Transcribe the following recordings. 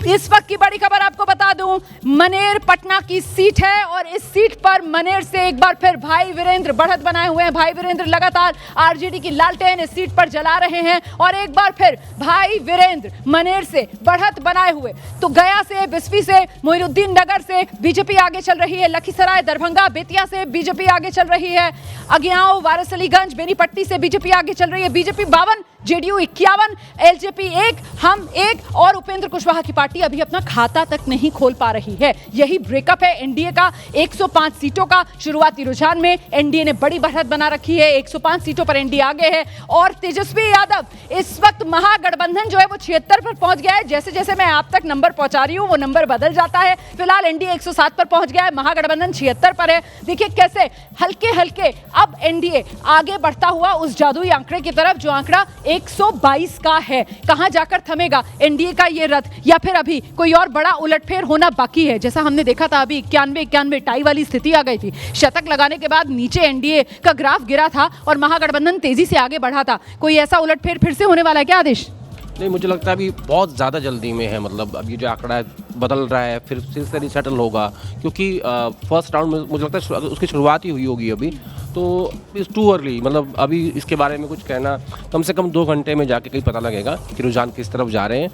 इस वक्त की बड़ी खबर आपको बता दूं, मनेर पटना की सीट है और इस सीट पर मनेर से एक बार फिर भाई वीरेंद्र बढ़त बनाए हुए हैं। भाई वीरेंद्र लगातार आरजेडी की लालटेन इस सीट पर जला रहे हैं और एक बार फिर भाई वीरेंद्र मनेर से बढ़त बनाए हुए। तो गया से, बिस्फी से, मोइनुद्दीन नगर से बीजेपी आगे चल रही है, लखीसराय, दरभंगा, बेतिया से बीजेपी आगे चल रही है, अगियाओं, वारसलीगंज, बेनीपट्टी से बीजेपी आगे चल रही है। बीजेपी 52, जेडीयू 51, एलजेपी 1, हम 1 और उपेंद्र कुशवाहा की पार्टी अभी अपना खाता तक नहीं खोल पा रही है। यही ब्रेकअप है एनडीए का 105 सीटों का। शुरुआती रुझान में एनडीए ने बड़ी बढ़त बना रखी है, 105 सीटों पर एनडीए आगे है और तेजस्वी यादव इस वक्त महागठबंधन जो है वो 76 पर पहुंच गया है। जैसे जैसे मैं आप तक नंबर पहुंचा रही हूं वो नंबर बदल जाता है। फिलहाल एनडीए 107 पर पहुंच गया है, महागठबंधन 76 पर है। देखिए कैसे हल्के हल्के अब एनडीए आगे बढ़ता हुआ उस जादुई आंकड़े की तरफ जो आंकड़ा 122 का है। कहां जाकर थमेगा एनडीए का ये रथ, या फिर अभी कोई और बड़ा उलटफेर होना बाकी है? जैसा हमने देखा था अभी 91 टाई वाली स्थिति आ गई थी। शतक लगाने के बाद नीचे एनडीए का ग्राफ गिरा था और महागठबंधन तेजी से आगे बढ़ा था। कोई ऐसा उलटफेर फिर से होने वाला है क्या आदेश? नहीं, मुझे लगता है अभी बहुत ज़्यादा जल्दी में है। मतलब अब ये जो आंकड़ा है बदल रहा है, फिर से रिसेटल होगा, क्योंकि फर्स्ट राउंड में मुझे लगता है उसकी शुरुआत ही हुई होगी अभी, तो इट्स टू अर्ली। मतलब अभी इसके बारे में कुछ कहना, कम से कम 2 घंटे में जाके कहीं पता लगेगा कि रुझान किस तरफ जा रहे हैं,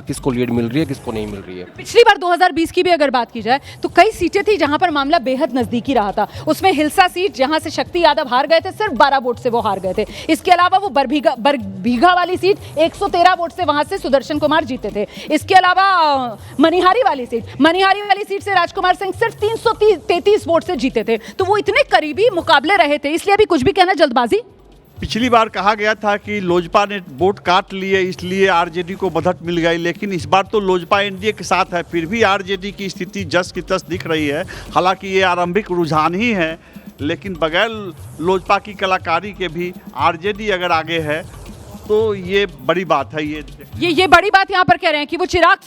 किसको लीड मिल रही है, किसको नहीं मिल रही है। पिछली बार 2020 की भी अगर बात की जाए तो कई सीटें थी जहां पर मामला बेहद नजदीकी रहा था। उसमें हिलसा सीट जहां से शक्ति यादव हार गए थे, सिर्फ 12 वोट से वो हार गए थे। इसके अलावा वो बरबीघा वाली सीट 113 वोट से वहां से सुदर्शन कुमार जीते थे। इसके अलावा मनिहारी वाली सीट से राजकुमार सिंह सिर्फ 333 वोट से जीते थे। तो वो इतने करीबी मुकाबले रहे थे, इसलिए अभी कुछ भी कहना जल्दबाजी। पिछली बार कहा गया था कि लोजपा ने वोट काट लिए इसलिए आरजेडी को बढ़त मिल गई, लेकिन इस बार तो लोजपा एनडीए के साथ है, फिर भी आरजेडी की स्थिति जस की तस दिख रही है। हालांकि ये आरंभिक रुझान ही है, लेकिन बगैर लोजपा की कलाकारी के भी आरजेडी अगर आगे है तो ये बड़ी बात है। ये बड़ी बात यहाँ पर कह रहे हैं कि वो चिराग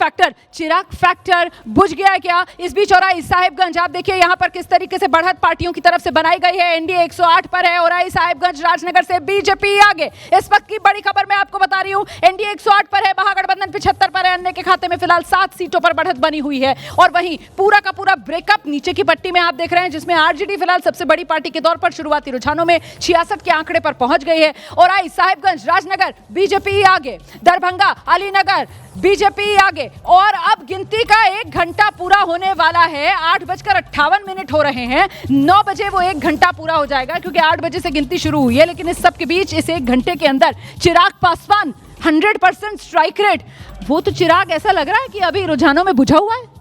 फैक्टर बुझ गया है क्या? इस बीच औराई साहिबगंज आप देखिए यहाँ पर किस तरीके से बढ़त पार्टियों की तरफ से बनाई गई है। एनडीए 108 पर है, औराई साहिबगंज राजनगर से बीजेपी आगे। इस वक्त की बड़ी खबर मैं आपको बता रही हूँ, एनडीए 108 पर है, महागठबंधन 75 पर है, अन्य के खाते में फिलहाल 7 सीटों पर बढ़त बनी हुई है। और वहीं पूरा का पूरा ब्रेकअप नीचे की पट्टी में आप देख रहे हैं, जिसमें आरजेडी फिलहाल सबसे बड़ी पार्टी के तौर पर शुरुआती रुझानों में 66 के आंकड़े पर पहुंच गई है। औराई साहिबगंज राजनगर बीजेपी आगे, दरभंगा अलीनगर बीजेपी आगे। और अब गिनती का 1 घंटा पूरा होने वाला है। 8:58 हो रहे हैं, 9 बजे वो 1 घंटा पूरा हो जाएगा, क्योंकि 8 बजे से गिनती शुरू हुई है। लेकिन इस सब के बीच इस 1 घंटे के अंदर चिराग पासवान 100% स्ट्राइक रेट, वो तो चिराग ऐसा लग रहा है कि अभी रुझानों में बुझा हुआ है।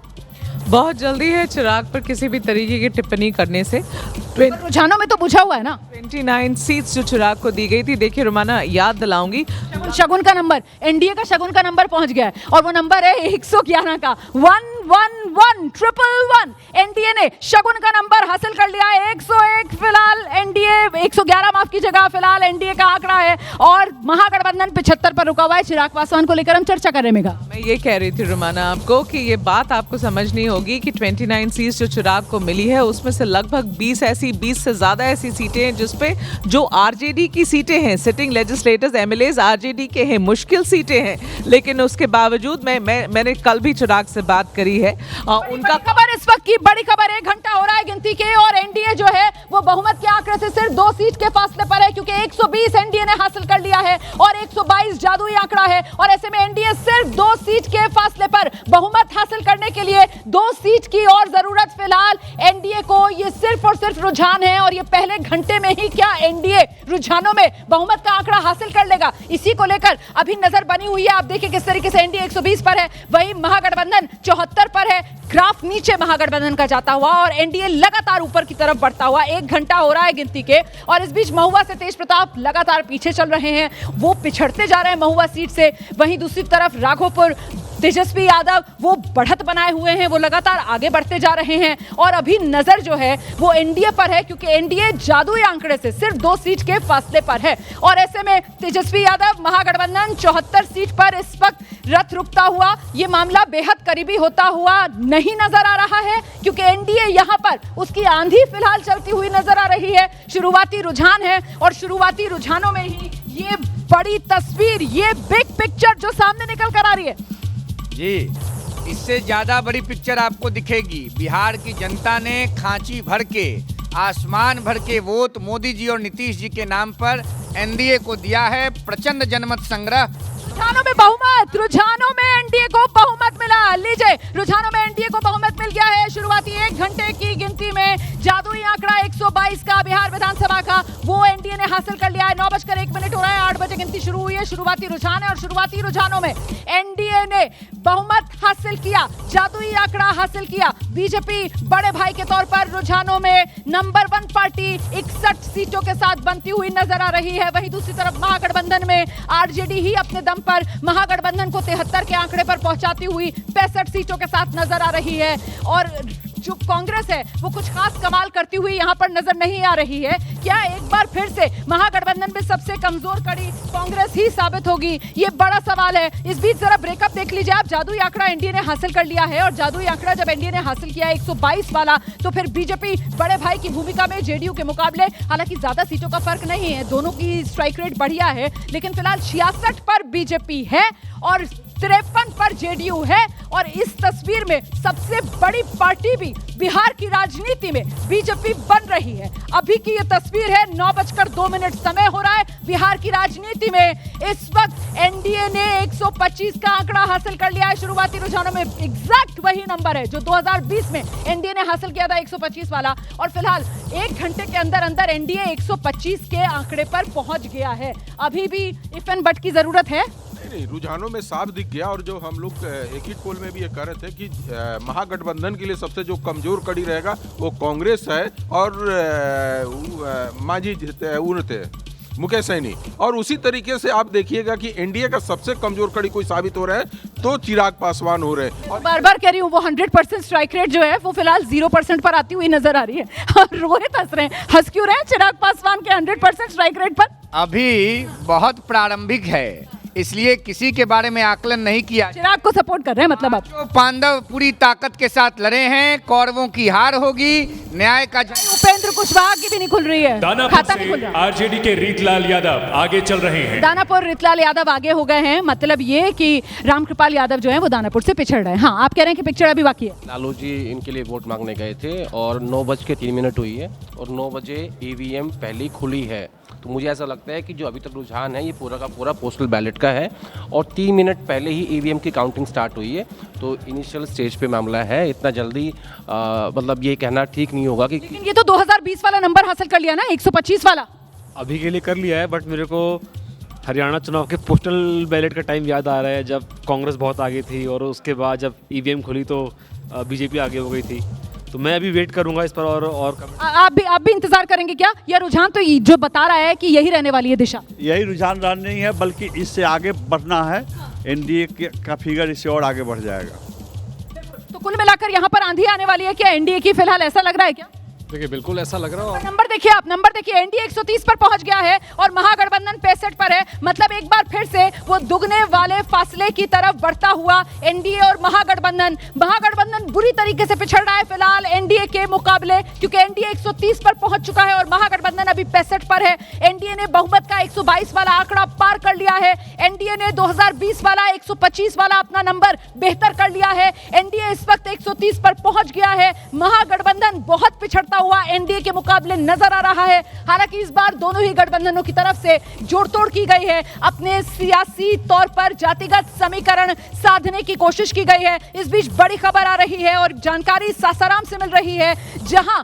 बहुत जल्दी है चिराग पर किसी भी तरीके की टिप्पणी करने से। रुझानों में तो बुझा हुआ है ना। 29 सीट्स जो चिराग को दी गई थी, देखिए रुमाना याद दिलाऊंगी, शगुन का नंबर, एनडीए का शगुन का नंबर पहुंच गया है और वो नंबर है 111 का 11111। एनडीए ने शगुन का नंबर हासिल कर लिया है 101। फिलहाल एनडीए 111 माफ कीजिएगा, फिलहाल एनडीए का आंकड़ा है और महागठबंधन 75 पर रुका हुआ है। चिराग पासवान को लेकर हम चर्चा कर रहे हैं। मैं ये कह रही थी रुमाना आपको कि ये बात आपको समझनी होगी कि 29 सीट्स जो चिराग को मिली है उसमें से लगभग 20 से ज्यादा ऐसी सीटें हैं जिसपे जो आरजेडी की सीटें हैं, सिटिंग लेजिस्लेटर्स एमएलएज आरजेडी के हैं, मुश्किल सीटें हैं। लेकिन उसके बावजूद मैंने कल भी चिराग से बात करी है। उनका खबर, इस वक्त की बड़ी खबर, 1 घंटा हो रहा है गिनती के और एनडीए जो है वो बहुमत के आंकड़े से सिर्फ 2 सीट के फासले पर है, क्योंकि 120 एनडीए ने हासिल कर लिया है और 122 जादुई आंकड़ा है। और ऐसे में एनडीए सिर्फ 2 सीट के फासले पर बहुमत हासिल करने के लिए 2 सीट की और जरूरत फिलहाल एनडीए को। ये सिर्फ और सिर्फ रुझान है और ये पहले घंटे में ही क्या एनडीए रुझानों में बहुमत का आंकड़ा हासिल कर लेगा, इसी को लेकर अभी नजर बनी हुई है। आप देखिए किस तरीके से एनडीए 120 पर है, वहीं महागठबंधन 74 पर है। ग्राफ नीचे महागठबंधन का जाता हुआ और एनडीए लगातार ऊपर की तरफ बढ़ता हुआ। 1 घंटा हो रहा है गिनती के और इस बीच महुआ से तेज प्रताप लगातार पीछे चल रहे हैं, वो पिछड़ते जा रहे हैं महुआ सीट से। वहीं दूसरी तरफ राघोपुर तेजस्वी यादव वो बढ़त बनाए हुए हैं, वो लगातार आगे बढ़ते जा रहे हैं और अभी नजर जो है वो एनडीए पर है, क्योंकि एनडीए जादुई आंकड़े से सिर्फ 2 सीट के फासले पर है। और ऐसे में तेजस्वी यादव महागठबंधन 74 सीट पर इस वक्त रथ रुकता हुआ, ये मामला बेहद करीबी होता हुआ नहीं नजर आ रहा है, क्योंकि एनडीए यहां पर उसकी आंधी फिलहाल चलती हुई नजर आ रही है। शुरुआती रुझान है और शुरुआती रुझानों में ही ये बड़ी तस्वीर, ये बिग पिक्चर जो सामने निकल कर आ रही है। जी इससे ज्यादा बड़ी पिक्चर आपको दिखेगी। बिहार की जनता ने खांची भर के, आसमान भर के वोट मोदी जी और नीतीश जी के नाम पर एनडीए को दिया है। प्रचंड जनमत संग्रह। रुझानों में बहुमत, रुझानों में एनडीए को बहुमत मिला। लीजिए, रुझानों में एनडीए को बहुमत मिल गया है। शुरुआती 1 घंटे की गिनती में जादुई आंकड़ा 122 का बिहार विधानसभा का वो एनडीए ने हासिल कर लिया है। 9:01 हो रहा है, 8 बजे गिनती शुरू हुई है। शुरुआती रुझान है और शुरुआती रुझानों में एनडीए ने बहुमत हासिल किया, जादुई आंकड़ा हासिल किया। बीजेपी बड़े भाई के तौर पर रुझानों में नंबर 1 पार्टी 61 सीटों के साथ बनती हुई नजर आ रही है। वहीं दूसरी तरफ महागठबंधन में आरजेडी ही अपने दम पर महागठबंधन को 73 के आंकड़े पर पहुंचाती हुई 65 सीटों के साथ नजर आ रही है। और जो कांग्रेस है वो कुछ खास कमाल करती हुई यहां पर नजर नहीं आ रही है। क्या एक बार फिर से महागठबंधन में सबसे कमजोर कड़ी कांग्रेस ही साबित होगी? ये बड़ा सवाल है। इस बीच जरा ब्रेकअप देख लीजिए आप। जादुई आंकड़ा एनडीए ने हासिल कर लिया है और जादुई आंकड़ा जब एनडीए ने हासिल किया है 122 वाला, तो फिर बीजेपी बड़े भाई की भूमिका में जेडीयू के मुकाबले, हालांकि ज्यादा सीटों का फर्क नहीं है, दोनों की स्ट्राइक रेट बढ़िया है, लेकिन फिलहाल 66 पर बीजेपी है और 53 पर जेडीयू है। और इस तस्वीर में सबसे बड़ी पार्टी भी बिहार की राजनीति में बीजेपी बन रही है। अभी की ये तस्वीर है, 9:02 समय हो रहा है। बिहार की राजनीति में इस वक्त एनडीए ने 125 का आंकड़ा हासिल कर लिया है। शुरुआती रुझानों में एग्जैक्ट वही नंबर है जो 2020 में एनडीए ने हासिल किया था, 125 वाला। और फिलहाल 1 घंटे के अंदर अंदर एनडीए 125 के आंकड़े पर पहुंच गया है। अभी भी इफ एंड बट की जरूरत है। नहीं, रुझानों में साफ दिख गया। और जो हम लोग एक ही पोल में भी ये कह रहे थे कि महागठबंधन के लिए सबसे जो कमजोर कड़ी रहेगा वो कांग्रेस है और मांझी थे मुकेश सैनी। और उसी तरीके से आप देखिएगा कि एनडीए का सबसे कमजोर कड़ी कोई साबित हो रहा है तो चिराग पासवान हो रहे हैं। और बार बार कह रही हूँ, वो 100% स्ट्राइक रेट जो है वो फिलहाल 0% पर आती हुई नजर आ रही है। और रोहित हंस रहे हैं, हंस क्यों रहे हैं चिराग पासवान के 100% स्ट्राइक रेट पर? अभी बहुत प्रारंभिक है, इसलिए किसी के बारे में आकलन नहीं किया। चिराग को सपोर्ट कर रहे हैं मतलब आप? जो पांडव पूरी ताकत के साथ लड़े हैं, कौरवों की हार होगी। न्याय का उपेंद्र कुशवाहा की भी नहीं खुल रही है, खाता नहीं खुल रहा। आरजेडी के रीतलाल यादव आगे चल रहे हैं। दानापुर रीतलाल यादव आगे हो गए हैं, मतलब ये कि रामकृपाल यादव जो है वो दानापुर से पिछड़ रहे हैं। हाँ, आप कह रहे हैं कि पिक्चर अभी बाकी है। लालू जी इनके लिए वोट मांगने गए थे और 9:03 हुई है और 9 बजे ईवीएम पहली खुली है। तो मुझे ऐसा लगता है कि जो अभी तक रुझान है ये पूरा का पूरा पोस्टल बैलेट का है और 3 मिनट पहले ही ईवीएम की काउंटिंग स्टार्ट हुई है। तो इनिशियल स्टेज पे मामला है, इतना जल्दी मतलब ये कहना ठीक नहीं होगा कि लेकिन ये तो 2020 वाला नंबर हासिल कर लिया ना, 125 वाला। अभी के लिए कर लिया है, बट मेरे को हरियाणा चुनाव के पोस्टल बैलेट का टाइम याद आ रहा है जब कांग्रेस बहुत आगे थी और उसके बाद जब ईवीएम खुली तो बीजेपी आगे हो गई थी। तो मैं अभी वेट करूंगा इस पर और आप भी इंतजार करेंगे क्या? यह रुझान तो जो बता रहा है कि यही रहने वाली है दिशा, यही रुझान रहा नहीं है, बल्कि इससे आगे बढ़ना है। एनडीए का फिगर इससे और आगे बढ़ जाएगा। तो कुल मिलाकर यहाँ पर आंधी आने वाली है क्या एनडीए की? फिलहाल ऐसा लग रहा है क्या? देखिए बिल्कुल ऐसा लग रहा है। नंबर देखिए आप, नंबर देखिए, एनडीए 130 पर पहुंच गया है और महागठबंधन 65 पर है। मतलब एक बार फिर से वो दुगने वाले फासले की तरफ बढ़ता हुआ एनडीए और महागठबंधन बुरी तरीके से पिछड़ रहा है फिलहाल एनडीए के मुकाबले, क्योंकि एनडीए 130 पर पहुंच चुका है और महागठबंधन अभी 65 पर है। एनडीए ने बहुमत का 122 वाला आंकड़ा पार कर लिया है। एनडीए ने 2020 वाला 125 वाला अपना नंबर बेहतर कर लिया है। एनडीए इस वक्त 130 पर पहुंच गया है। महागठबंधन बहुत पिछड़ता हुआ एनडीए के मुकाबले नजर आ रहा है। हालांकि इस बार दोनों ही गठबंधनों की तरफ से जोड़तोड़ की गई है, अपने सियासी तौर पर जातिगत समीकरण साधने की कोशिश की गई है। इस बीच बड़ी खबर आ रही है और जानकारी सासाराम से मिल रही है, जहां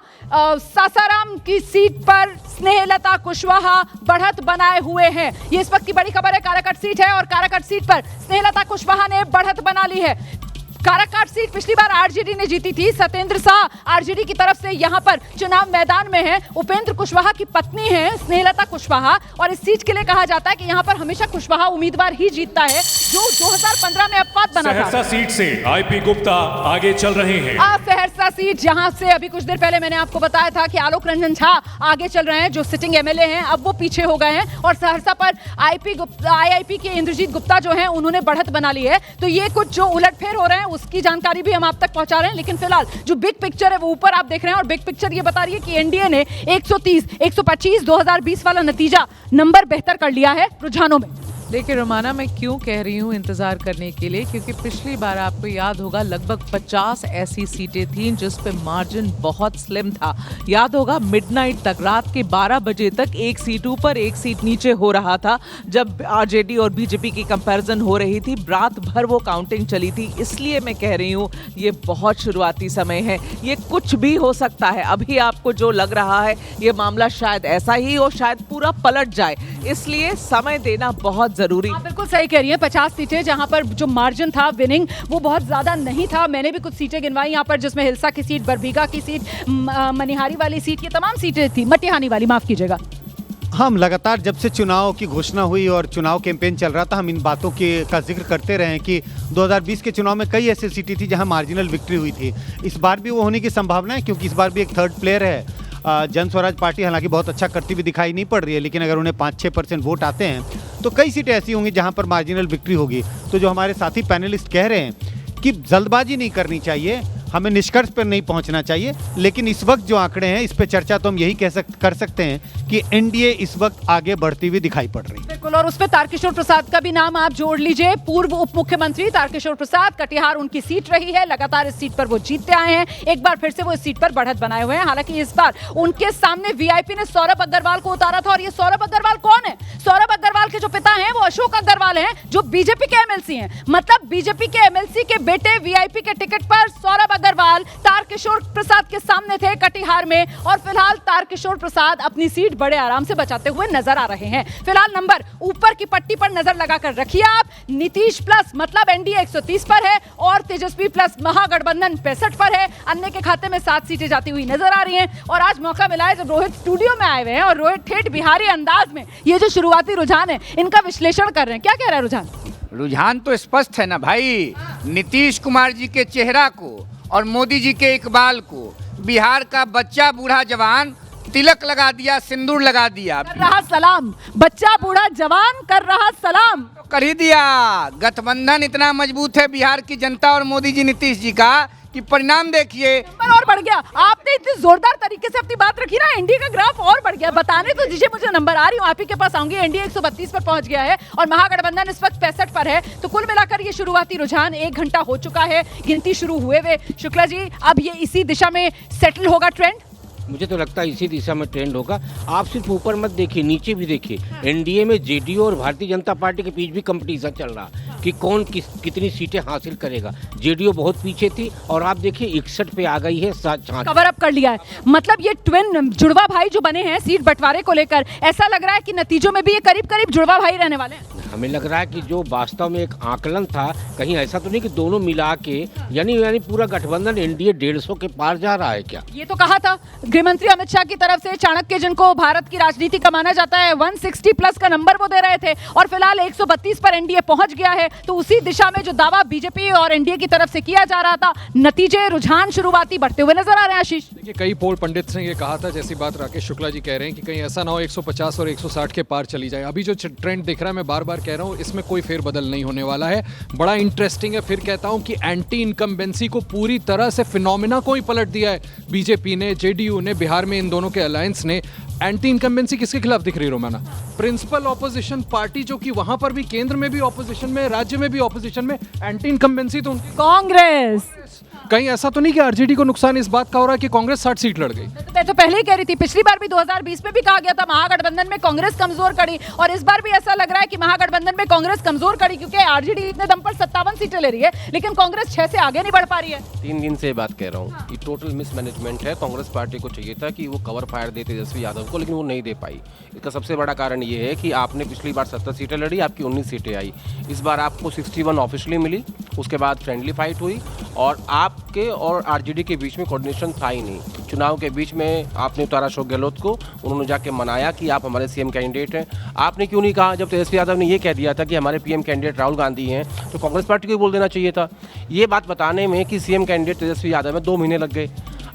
सासाराम की सीट पर स्नेहलता कुशवाहा बढ़त बनाए हुए हैं। ये इस वक्त की बड़ी खबर है। काराकाट सीट है और काराकाट सीट पर स्नेहलता कुशवाहा ने बढ़त बना ली है। काराकाट सीट पिछली बार आरजेडी ने जीती थी। सत्येंद्र शाह आरजेडी की तरफ से यहां पर चुनाव मैदान में है। उपेंद्र कुशवाहा की पत्नी है स्नेहलता कुशवाहा और इस सीट के लिए कहा जाता है कि यहां पर हमेशा कुशवाहा उम्मीदवार ही जीतता है, जो 2015 में अपवाद बना था। सहरसा सीट से आईपी गुप्ता आगे चल रहे हैं। सहरसा सीट जहां से अभी कुछ देर पहले मैंने आपको बताया था कि आलोक रंजन झा आगे चल रहे हैं, जो सिटिंग एमएलए हैं, अब वो पीछे हो गए हैं और सहरसा पर आईआईपी के इंद्रजीत गुप्ता जो हैं उन्होंने बढ़त बना ली है। तो ये कुछ जो उलटफेर हो रहे हैं उसकी जानकारी भी हम आप तक पहुंचा रहे हैं, लेकिन फिलहाल जो बिग पिक्चर है वो ऊपर आप देख रहे हैं और बिग पिक्चर ये बता रही है कि एनडीए ने 130, 125 2020 वाला नतीजा नंबर बेहतर कर लिया है रुझानों में। देखिए रोमाना, मैं क्यों कह रही हूँ इंतजार करने के लिए, क्योंकि पिछली बार आपको याद होगा लगभग 50 ऐसी सीटें थीं जिस पे मार्जिन बहुत स्लिम था। याद होगा मिडनाइट तक, रात के 12 बजे तक एक सीट ऊपर एक सीट नीचे हो रहा था जब आरजेडी और बीजेपी की कंपैरिजन हो रही थी। रात भर वो काउंटिंग चली थी। इसलिए मैं कह रही हूँ ये बहुत शुरुआती समय है, ये कुछ भी हो सकता है। अभी आपको जो लग रहा है ये मामला शायद ऐसा ही हो, शायद पूरा पलट जाए, इसलिए समय देना बहुत जरूरी। आप बिल्कुल सही कह रही हैं। 50 सीटें जहां पर जो मार्जिन था विनिंग वो बहुत ज्यादा नहीं था। मैंने भी कुछ सीटें गिनवाई यहाँ पर, जिसमें हिलसा की सीट, बरबीघा की सीट, मनिहारी वाली सीट, ये तमाम सीटें थी, मटिहानी वाली, माफ कीजिएगा। हम लगातार जब से चुनाव की घोषणा हुई और चुनाव कैंपेन चल रहा था, हम इन बातों का जिक्र करते रहे हैं कि 2020 के चुनाव में कई ऐसी सीटें थी जहां मार्जिनल विक्ट्री हुई थी। इस बार भी वो होने की संभावना है, क्योंकि इस बार भी एक थर्ड प्लेयर है। जन स्वराज पार्टी हालांकि बहुत अच्छा करती हुई दिखाई नहीं पड़ रही है, लेकिन अगर उन्हें 5-6% वोट आते हैं तो कई सीटें ऐसी होंगी जहां पर मार्जिनल विक्ट्री होगी। तो जो हमारे साथी पैनलिस्ट कह रहे हैं कि जल्दबाजी नहीं करनी चाहिए, हमें निष्कर्ष पर नहीं पहुंचना चाहिए, लेकिन इस वक्त जो आंकड़े हैं इस पे चर्चा तो हम यही कर सकते हैं कि एनडीए इस वक्त आगे बढ़ती हुई दिखाई पड़ रही है। बिल्कुल, और उस पे तारकिशोर प्रसाद का भी नाम आप जोड़ लीजिए। पूर्व उप मुख्यमंत्री तारकिशोर प्रसाद, कटिहार उनकी सीट रही है, लगातार इस सीट पर वो जीतते आए हैं। एक बार फिर से वो इस सीट पर बढ़त बनाए हुए हैं। हालांकि इस बार उनके सामने वीआईपी ने सौरभ अग्रवाल को उतारा था। और ये सौरभ अग्रवाल कौन है? सौरभ अग्रवाल के जो पिता हैं वो अशोक अग्रवाल हैं, जो बीजेपी के एमएलसी हैं। मतलब बीजेपी के एमएलसी के बेटे वीआईपी के टिकट पर सौरभ अग्रवाल तारकिशोर प्रसाद के सामने थे कटिहार में। और फिलहाल तारकिशोर प्रसाद अपनी सीट बड़े आराम से बचाते हुए नजर आ रहे हैं। फिलहाल नंबर ऊपर की पट्टी पर नजर लगाकर रखिए आप। नीतीश प्लस मतलब एनडीए 130 पर है और तेजस्वी प्लस महागठबंधन 65 पर है। अन्य के खाते में 7 सीटें जाती हुई नजर आ रही हैं। और आज मौका मिला है जब रोहित स्टूडियो में आए हुए हैं और रोहित ठेठ बिहारी अंदाज में ये जो शुरुआती रुझान है इनका विश्लेषण कर रहे हैं। क्या कह रहा है रुझान? रुझान तो स्पष्ट है ना भाई। नीतीश कुमार जी के चेहरा को और मोदी जी के इकबाल को बिहार का बच्चा बूढ़ा जवान तिलक लगा दिया, सिंदूर लगा दिया, कर रहा सलाम। बच्चा बूढ़ा जवान कर रहा सलाम, कर ही दिया। गठबंधन इतना मजबूत है बिहार की जनता और मोदी जी नीतीश जी का कि परिणाम देखिए। नंबर और बढ़ गया। आपने इतनी जोरदार तरीके से अपनी बात रखी ना, एनडीए का ग्राफ और बढ़ गया। बताने तो दीजिए मुझे नंबर। आ रही हूँ, आप ही के पास आऊंगी। एनडीए 132 पर पहुंच गया है और महागठबंधन इस वक्त 65 पर है। तो कुल मिलाकर ये शुरुआती रुझान 1 घंटा हो चुका है, गिनती शुरू हुए हुए। शुक्ला जी, अब ये इसी दिशा में सेटल होगा ट्रेंड? मुझे तो लगता है इसी दिशा में ट्रेंड होगा। आप सिर्फ ऊपर मत देखिए, नीचे भी देखिए। एनडीए में जेडीयू और भारतीय जनता पार्टी के बीच भी कंपटीशन चल रहा कि कौन कितनी सीटें हासिल करेगा। जेडीयू बहुत पीछे थी और आप देखिए 61 पे आ गई है। कवर अप कर लिया है। मतलब ये ट्विन जुड़वा भाई जो बने हैं सीट बंटवारे को लेकर, ऐसा लग रहा है कि नतीजों में भी ये करीब करीब जुड़वा भाई रहने वाले हैं। हमें लग रहा है कि जो वास्तव में एक आकलन था, कहीं ऐसा तो नहीं कि दोनों मिला के यानी पूरा गठबंधन एनडीए 150 के पार जा रहा है क्या? ये तो कहा था गृहमंत्री अमित शाह की तरफ से। चाणक्य जिनको भारत की राजनीति का माना जाता है, 160 प्लस का नंबर वो दे रहे थे और फिलहाल 132 पर एनडीए पहुंच गया है। तो उसी दिशा में जो दावा बीजेपी और एनडीए की तरफ से किया जा रहा था, नतीजे रुझान शुरुआती बढ़ते हुए नजर आ रहे हैं। आशीष, देखिए कई पोल पंडित ने ये कहा था, जैसी बात राकेश शुक्ला जी कह रहे हैं कि कहीं ऐसा ना हो 150 और 160 के पार चली जाए। अभी जो ट्रेंड दिख रहा है, मैं बार बार कह रहा हूँ, इसमें कोई फेरबदल नहीं होने वाला है। बड़ा इंटरेस्टिंग है। फिर कहता हूं कि एंटी इनकम्बेंसी को पूरी तरह से फिनोमिना को ही पलट दिया है बीजेपी ने, जेडीयू ने, बिहार में इन दोनों के अलायंस ने। एंटी इनकम्बेंसी किसके खिलाफ दिख रही है रोमाना? प्रिंसिपल ऑपोजिशन पार्टी, जो कि वहां पर भी केंद्र में भी ऑपोजिशन में, राज्य में भी ऑपोजिशन में। एंटी इनकम्बेंसी तो उनकी कांग्रेस। कहीं ऐसा तो नहीं कि आरजेडी को नुकसान इस बात का हो रहा है कि कांग्रेस 60 सीट लड़ गई? मैं तो पहले ही कह रही थी, पिछली बार भी 2020 में भी कहा गया था महागठबंधन में कांग्रेस कमजोर कड़ी, और इस बार भी ऐसा लग रहा है कि महागठबंधन में कांग्रेस कमजोर कड़ी, क्योंकि आरजेडी इतने दम पर 57 सीटें ले रही है लेकिन कांग्रेस 6 से आगे नहीं बढ़ पा रही है। 3 दिन से बात कह रहा हूँ, ये टोटल मिसमैनेजमेंट है। कांग्रेस पार्टी को चाहिए था कि वो कवर फायर दे तेजस्वी यादव को, लेकिन वो नहीं दे पाई। इसका सबसे बड़ा कारण ये है कि आपने पिछली बार 70 सीटें लड़ी, आपकी 19 सीटें आई। इस बार आपको 61 ऑफिशियली मिली, उसके बाद फ्रेंडली फाइट हुई और आपके और आरजेडी के बीच में कोऑर्डिनेशन था ही नहीं। चुनाव के बीच में आपने उतारा अशोक गहलोत को, उन्होंने जाके मनाया कि आप हमारे सीएम कैंडिडेट हैं। आपने क्यों नहीं कहा, जब तेजस्वी यादव ने ये कह दिया था कि हमारे पीएम कैंडिडेट राहुल गांधी हैं, तो कांग्रेस पार्टी को बोल देना चाहिए था। ये बात बताने में कि सीएम कैंडिडेट तेजस्वी यादव में 2 महीने लग गए।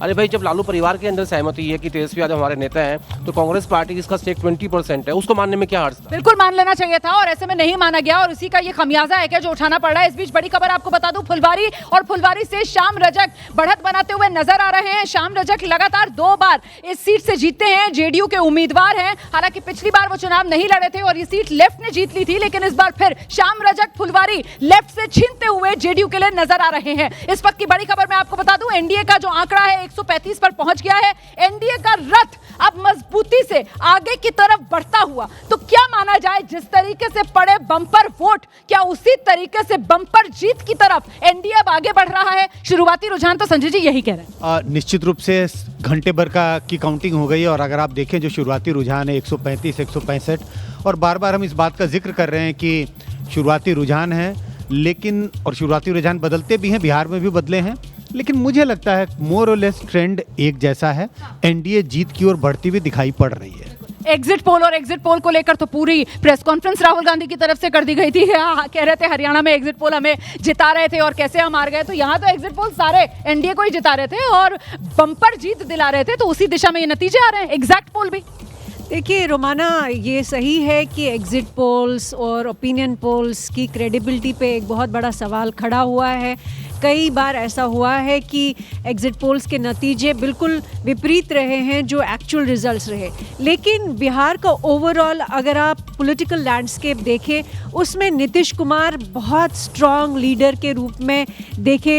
अरे भाई, जब लालू परिवार के अंदर सहमति है कि तेजस्वी यादव हमारे नेता हैं, तो कांग्रेस पार्टी जिसका स्टेक 20% है, उसको मानने में क्या हर्ज था? बिल्कुल मान लेना चाहिए था, और ऐसे में नहीं माना गया, और उसी का ये खमियाजा है क्या जो उठाना पड़ रहा है। इस बीच बड़ी खबर आपको बता दूं, फुलवारी और फुलवारी से श्याम रजक बढ़त बनाते हुए नजर आ रहे हैं। श्याम रजक लगातार 2 बार इस सीट से जीते हैं, जेडीयू के उम्मीदवार हैं। हालांकि पिछली बार वो चुनाव नहीं लड़े थे और ये सीट लेफ्ट ने जीत ली थी, लेकिन इस बार फिर श्याम रजक फुलवारी लेफ्ट से छीनते हुए जेडीयू के लिए नजर आ रहे हैं। इस वक्त की बड़ी खबर मैं आपको बता दूं, एनडीए का जो आंकड़ा है 135 पर पहुंच गया है। एनडीए का रथ अब मजबूती से आगे की तरफ बढ़ता हुआ, तो क्या माना जाए, जिस तरीके से पड़े बम्पर वोट, क्या उसी तरीके से बम्पर जीत की तरफ एनडीए अब आगे बढ़ रहा है? शुरुआती रुझान तो संजय जी यही कह रहे हैं। निश्चित रूप से घंटे भर की काउंटिंग हो गई है, और अगर आप देखें जो शुरुआती रुझान है 135, 165, और बार बार हम इस बात का जिक्र कर रहे हैं कि शुरुआती रुझान है, लेकिन और शुरुआती रुझान बदलते भी हैं, बिहार में भी बदले हैं, लेकिन मुझे लगता है मोर और लेस ट्रेंड एक जैसा है। एनडीए जीत की ओर बढ़ती हुई दिखाई पड़ रही है। एग्जिट पोल को लेकर तो पूरी प्रेस कॉन्फ्रेंस राहुल गांधी की तरफ से कर दी गई थी। कह रहे थे हरियाणा में एग्जिट पोल हमें जिता रहे थे और कैसे हम हार गए, तो यहाँ तो एग्जिट पोल सारे एनडीए को ही जिता रहे थे और बम्पर जीत दिला रहे थे, तो उसी दिशा में ये नतीजे आ रहे हैं। एग्जैक्ट पोल भी देखिए रोमाना, ये सही है कि एग्जिट पोल्स और ओपिनियन पोल्स की क्रेडिबिलिटी पे एक बहुत बड़ा सवाल खड़ा हुआ है। कई बार ऐसा हुआ है कि एग्जिट पोल्स के नतीजे बिल्कुल विपरीत रहे हैं जो एक्चुअल रिजल्ट्स रहे, लेकिन बिहार का ओवरऑल अगर आप पॉलिटिकल लैंडस्केप देखें, उसमें नीतीश कुमार बहुत स्ट्रॉन्ग लीडर के रूप में देखे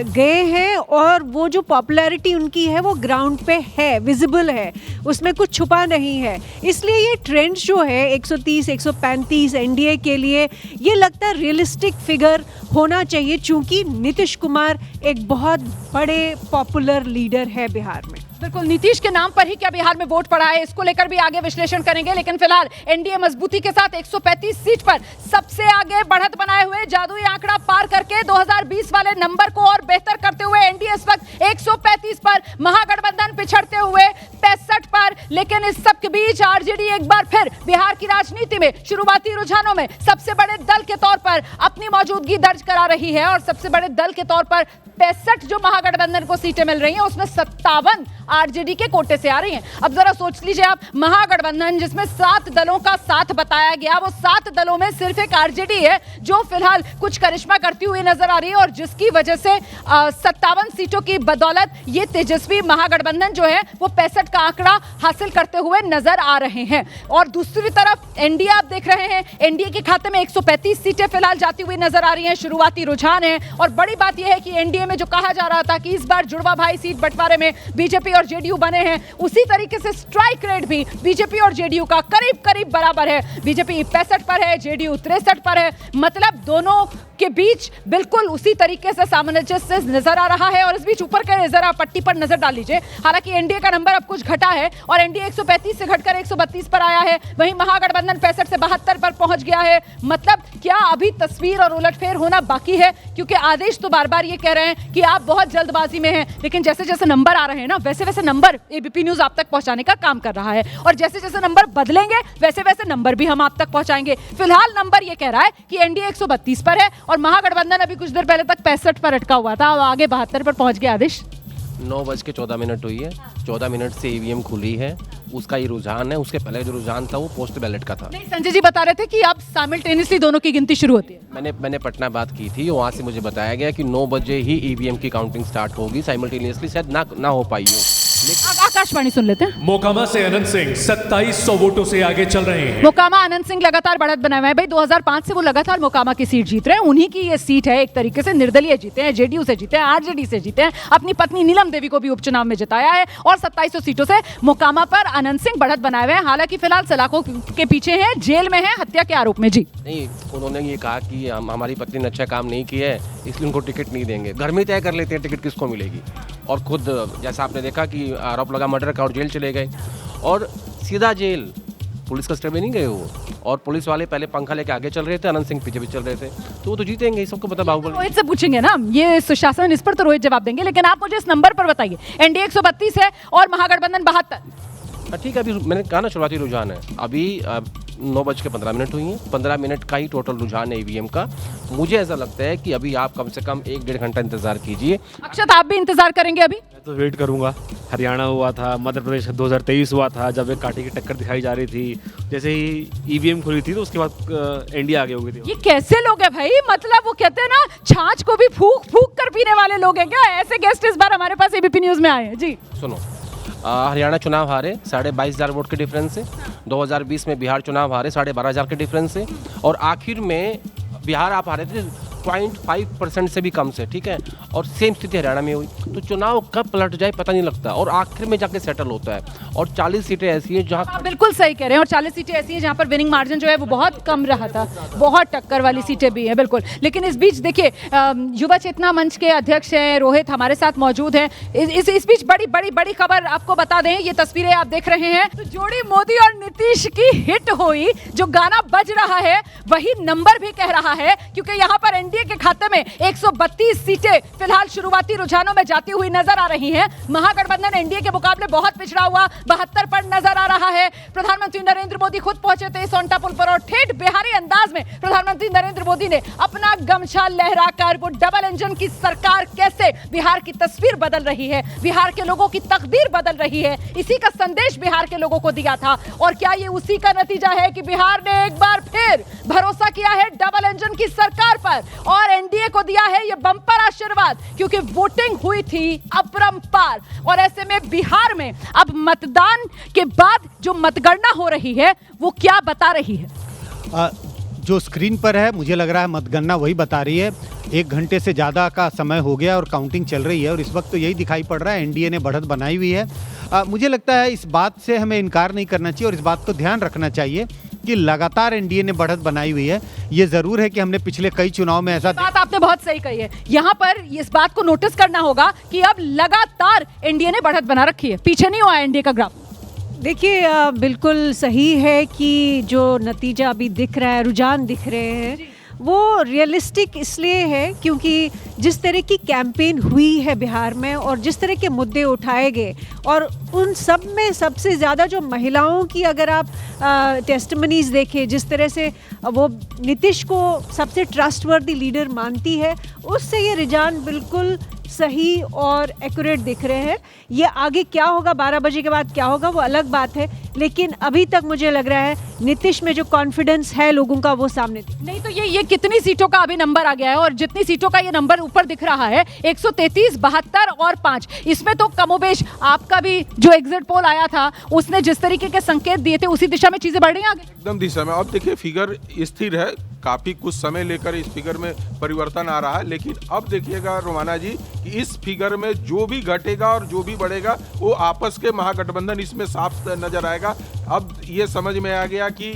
गए हैं, और वो जो पॉपुलैरिटी उनकी है वो ग्राउंड पे है, विजिबल है, उसमें कुछ छुपा नहीं है। इसलिए ये ट्रेंड जो है 130, 135 एनडीए के लिए, ये लगता है रियलिस्टिक फिगर होना चाहिए, चूंकि नीतीश कुमार एक बहुत बड़े पॉपुलर लीडर है बिहार में। बिल्कुल, नीतीश के नाम पर ही क्या बिहार में वोट पड़ा है, इसको लेकर भी आगे विश्लेषण करेंगे, लेकिन फिलहाल एनडीए मजबूती के साथ 135 सीट पर सबसे आगे बढ़त बनाए हुए, जादुई आंकड़ा पार करके 2020 वाले नंबर को और बेहतर करते हुए एनडीए इस वक्त 135 पर, महागठबंधन पिछड़ते हुए 65 पर। लेकिन इस सब के बीच आरजेडी एक बार फिर बिहार की राजनीति में शुरुआती रुझानों में सबसे बड़े दल के तौर पर अपनी मौजूदगी दर्ज करा रही है, और सबसे बड़े दल के तौर पर 65 जो महागठबंधन को सीटें मिल रही हैं, उसमें 57 आरजेडी के कोटे से आ रही हैं। अब जरा सोच लीजिए आप, महागठबंधन जिसमें 7 दलों का साथ बताया गया, वो 7 दलों में सिर्फ एक आरजेडी है जो फिलहाल कुछ करिश्मा करती हुई नजर आ रही है, और जिसकी वजह से 57 सीटों की बदौलत ये तेजस्वी महागठबंधन जो है वो 65 का आंकड़ा हासिल करते हुए नजर आ रहे हैं। और दूसरी तरफ एनडीए आप देख रहे हैं, एनडीए के खाते में 135 सीटें फिलहाल जाती हुई नजर आ रही हैं, शुरुआती रुझान है। और बड़ी बात यह है कि एनडीए में जो कहा जा रहा था कि इस बार जुड़वा भाई सीट बंटवारे में बीजेपी और जेडीयू बने हैं, उसी तरीके से स्ट्राइक रेट भी बीजेपी और जेडीयू का करीब करीब बराबर है। बीजेपी 65 पर है, जेडीयू 63 पर है, मतलब दोनों के बीच बिल्कुल उसी तरीके से सामंजस्य नजर आ रहा है। और इस बीच ऊपर के जरा पट्टी पर नजर डाल लीजिए, हालांकि एनडीए का नंबर अब कुछ घटा है और एनडीए 135 से घटकर 132 पर आया है, वहीं महागठबंधन 65 से 72 पर पहुंच गया है। मतलब क्या अभी तस्वीर और उलटफेर होना बाकी है, क्योंकि आदेश तो बार बार ये कह रहे हैं कि आप बहुत जल्दबाजी में हैं, लेकिन जैसे जैसे नंबर आ रहे हैं ना, वैसे वैसे नंबर एबीपी न्यूज आप तक पहुंचाने का काम कर रहा है, और जैसे जैसे नंबर बदलेंगे वैसे वैसे नंबर भी हम आप तक पहुंचाएंगे। फिलहाल नंबर ये कह रहा है कि एनडीए 132 पर है और महागठबंधन अभी कुछ देर पहले तक 65 पर अटका हुआ था, आगे 72 पर पहुंच गया। आदेश 9:14 हुई है, 14 मिनट से ईवीएम खुली है, उसका ये रुझान है। उसके पहले जो रुझान था वो पोस्ट बैलेट का था। नहीं, संजय जी बता रहे थे कि अब साइमल्टेनियसली दोनों की गिनती शुरू होती है। मैंने पटना बात की थी, वहाँ से मुझे बताया गया कि 9 बजे ही ईवीएम की काउंटिंग स्टार्ट होगी, साइमल्टेनियसली शायद ना हो पाई हो। आकाशवाणी सुन लेते हैं। मोकामा से अनंत सिंह 2700 वोटों से आगे चल रहे हैं। मोकामा अनंत सिंह लगातार बढ़त बनाए हुए हैं भाई, 2005 से वो लगातार मोकामा की सीट जीत रहे हैं, उन्हीं की ये सीट है। एक तरीके से निर्दलीय जीते हैं, जेडीयू से जीते हैं, आरजेडी से जीते हैं, अपनी पत्नी नीलम देवी को भी उपचुनाव में जिताया है, और 2700 सीटों से मोकामा पर अनंत सिंह बढ़त बनाए हुए हैं। हालांकि फिलहाल सलाखों के पीछे है, जेल में है हत्या के आरोप में। जी नहीं, उन्होंने ये कहा कि हमारी पत्नी ने अच्छा काम नहीं किया है, इसलिए उनको टिकट नहीं देंगे। घर में तय कर लेते हैं टिकट किसको मिलेगी, और खुद जैसा आपने देखा कि आरोप लगा मर्डर का और जेल चले गए, और सीधा जेल, पुलिस कस्टडी में नहीं गए वो, और पुलिस वाले पहले पंखा लेके आगे चल रहे थे, अनंत सिंह पीछे चल रहे थे, तो वो तो जीतेंगे, सबको पता। बाहुबली रोहित से पूछेंगे ना ये सुशासन, इस पर तो रोहित जवाब देंगे, लेकिन आप मुझे इस नंबर पर बताइए, एनडीए 132 है और महागठबंधन 72। ठीक है, अभी मैंने कहा ना शुरुआती रुझान है, अभी 9:15 हुई हैं। 15 मिनट का ही टोटल रुझान है ईवीएम का। मुझे ऐसा लगता है कि अभी आप कम से कम 1-1.5 घंटा इंतजार कीजिए। अक्षत, आप भी इंतजार करेंगे अभी? मैं तो वेट करूंगा। हरियाणा हुआ था, मध्य प्रदेश 2023 हुआ था, जब एक कांटे की टक्कर दिखाई जा रही थी। जैसे ही ईवीएम खुली थी तो उसके बाद एनडीए आगे हो गई थी। ये कैसे लोग हैं भाई? मतलब वो कहते हैं ना, छाछ को भी फूक फूक कर पीने वाले लोग हैं क्या? ऐसे गेस्ट इस बार हमारे पास एबीपी न्यूज में आए हैं जी। सुनो, हरियाणा चुनाव हारे 22,500 वोट के डिफरेंस से। 2020 में बिहार चुनाव हारे 12,500 के डिफरेंस से। और आखिर में बिहार आप हारे थे 0.5% से भी कम से, ठीक है। और सेम स्थिति हरियाणा में हुई। तो चुनाव कब पलट जाए पता नहीं लगता, और आखिर में जाके सेटल होता है। और 40 सीटें ऐसी हैं जहाँ आप बिल्कुल सही कह रहे हैं, और 40 सीटें ऐसी हैं जहाँ पर विनिंग मार्जिन जो है वो बहुत कम रहा था। बहुत टक्कर वाली सीटें भी हैं, बिल्कुल। लेकिन इस बीच देखिए, युवा चेतना मंच के अध्यक्ष हैं रोहित, हमारे साथ मौजूद हैं। इस बीच बड़ी खबर आपको बता दें, ये तस्वीरें आप देख रहे हैं। तो जोड़ी मोदी और नीतीश की हिट हुई, जो गाना बज रहा है वही नंबर भी कह रहा है, क्योंकि यहाँ पर एनडीए के खाते में 132 सीटें फिलहाल शुरुआती रुझानों में जाती हुई नजर आ रही हैं। महागठबंधन एनडीए के मुकाबले बहुत पिछड़ा हुआ 72 पर नजर आ रहा है। प्रधानमंत्री नरेंद्र मोदी खुद पहुंचे थे सोनटा पुल पर, और ठेठ बिहारी अंदाज में प्रधानमंत्री नरेंद्र मोदी ने अपना गमछा लहराकर वो डबल इंजन की सरकार कैसे बिहार की तस्वीर बदल रही है, बिहार के लोगों की तकदीर बदल रही है, इसी का संदेश बिहार के लोगों को दिया था। और क्या ये उसी का नतीजा है कि बिहार ने एक बार फिर भरोसा किया है डबल इंजन की सरकार पर, और एनडीए को दिया है ये बम्पर आशीर्वाद, क्योंकि वोटिंग हुई थी अपरंपार। और ऐसे में बिहार में अब मतदान के बाद जो मतगणना हो रही है वो क्या बता रही है? जो स्क्रीन पर है मुझे लग रहा है मतगणना वही बता रही है। 1 घंटे से ज़्यादा का समय हो गया और काउंटिंग चल रही है, और इस वक्त तो यही दिखाई पड़ रहा है, एनडीए ने बढ़त बनाई हुई है। मुझे लगता है इस बात से हमें इनकार नहीं करना चाहिए, और इस बात को ध्यान रखना चाहिए कि लगातार एनडीए ने बढ़त बनाई हुई है। ये ज़रूर है कि हमने पिछले कई चुनाव में ऐसा बात आपने बहुत सही कही है। यहाँ पर इस बात को नोटिस करना होगा कि अब लगातार एनडीए ने बढ़त बना रखी है, पीछे नहीं हुआ एनडीए का ग्राफ। देखिए, बिल्कुल सही है कि जो नतीजा अभी दिख रहा है, रुझान दिख रहे हैं, वो रियलिस्टिक इसलिए है क्योंकि जिस तरह की कैंपेन हुई है बिहार में, और जिस तरह के मुद्दे उठाए गए, और उन सब में सबसे ज़्यादा जो महिलाओं की अगर आप टेस्टिमनीज देखें, जिस तरह से वो नीतीश को सबसे ट्रस्टवर्दी लीडर मानती है, उससे ये रुझान बिल्कुल सही और एक्यूरेट दिख रहे हैं। ये आगे क्या होगा, 12 बजे के बाद क्या होगा, वो अलग बात है, लेकिन अभी तक मुझे लग रहा है नीतीश में जो कॉन्फिडेंस है लोगों का वो सामने नहीं। तो ये कितनी सीटों का अभी नंबर आ गया है, और जितनी सीटों का ये नंबर ऊपर दिख रहा है 133, 72 और 5, इसमें तो कमोबेश आपका भी जो एग्जिट पोल आया था उसने जिस तरीके के संकेत दिए थे उसी दिशा में चीजें बढ़ रही हैं आगे। एकदम दिशा में। अब देखिए, फिगर स्थिर है, काफ़ी कुछ समय लेकर इस फिगर में परिवर्तन आ रहा है, लेकिन अब देखिएगा रोमाना जी कि इस फिगर में जो भी घटेगा और जो भी बढ़ेगा वो आपस के महागठबंधन इसमें साफ नजर आएगा। अब ये समझ में आ गया कि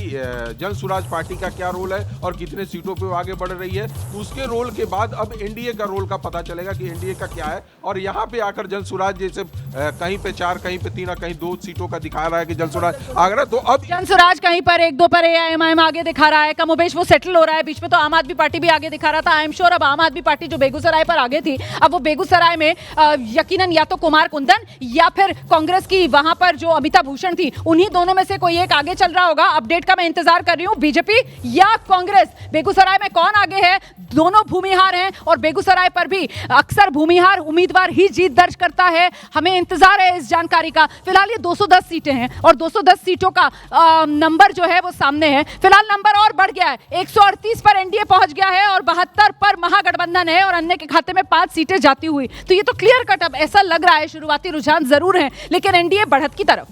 जन स्वराज पार्टी का क्या रोल है और कितने सीटों पे वो आगे बढ़ रही है। तो उसके रोल के बाद अब एनडीए का रोल का पता चलेगा कि एनडीए का क्या है। और यहाँ पे आकर जन स्वराज जैसे कहीं पे 4, कहीं पे 3 और कहीं 2 सीटों का दिखा रहा है कि जन स्वराज आ रहा है। तो अब जन स्वराज कहीं पर 1-2 पर एआईएमआईएम आगे दिखा रहा है, कमोबेश वो सेटल हो रहा है। बीच में तो आम आदमी पार्टी भी आगे दिखा रहा था। आई एम श्योर अब आम आदमी पार्टी जो बेगूसराय पर आगे थी, अब वो बेगूसराय में यकीनन या तो कुमार कुंदन या फिर कांग्रेस की वहां पर जो अमिता भूषण थी, उन्हीं दोनों में से कोई एक आगे चल रहा होगा। अपडेट का मैं इंतजार कर रही हूं, बीजेपी या कांग्रेस। बेगूसराय में कौन आगे है? दोनों भूमिहार हैं, और बेगूसराय पर भी अक्सर भूमिहार उम्मीदवार ही जीत दर्ज करता है। हमें इंतजार है इस जानकारी का। फिलहाल ये 210 सीटें हैं, और 210 सीटों का नंबर जो है वो सामने है। फिलहाल नंबर और बढ़ गया है, 138 पर एनडीए पहुंच गया है, और 72 पर महागठबंधन है, और अन्य के खाते में 5 सीटें जाती हुई। तो ये तो क्लियर कट अब ऐसा लग रहा है, शुरुआती रुझान जरूर है, लेकिन एनडीए बढ़त की तरफ।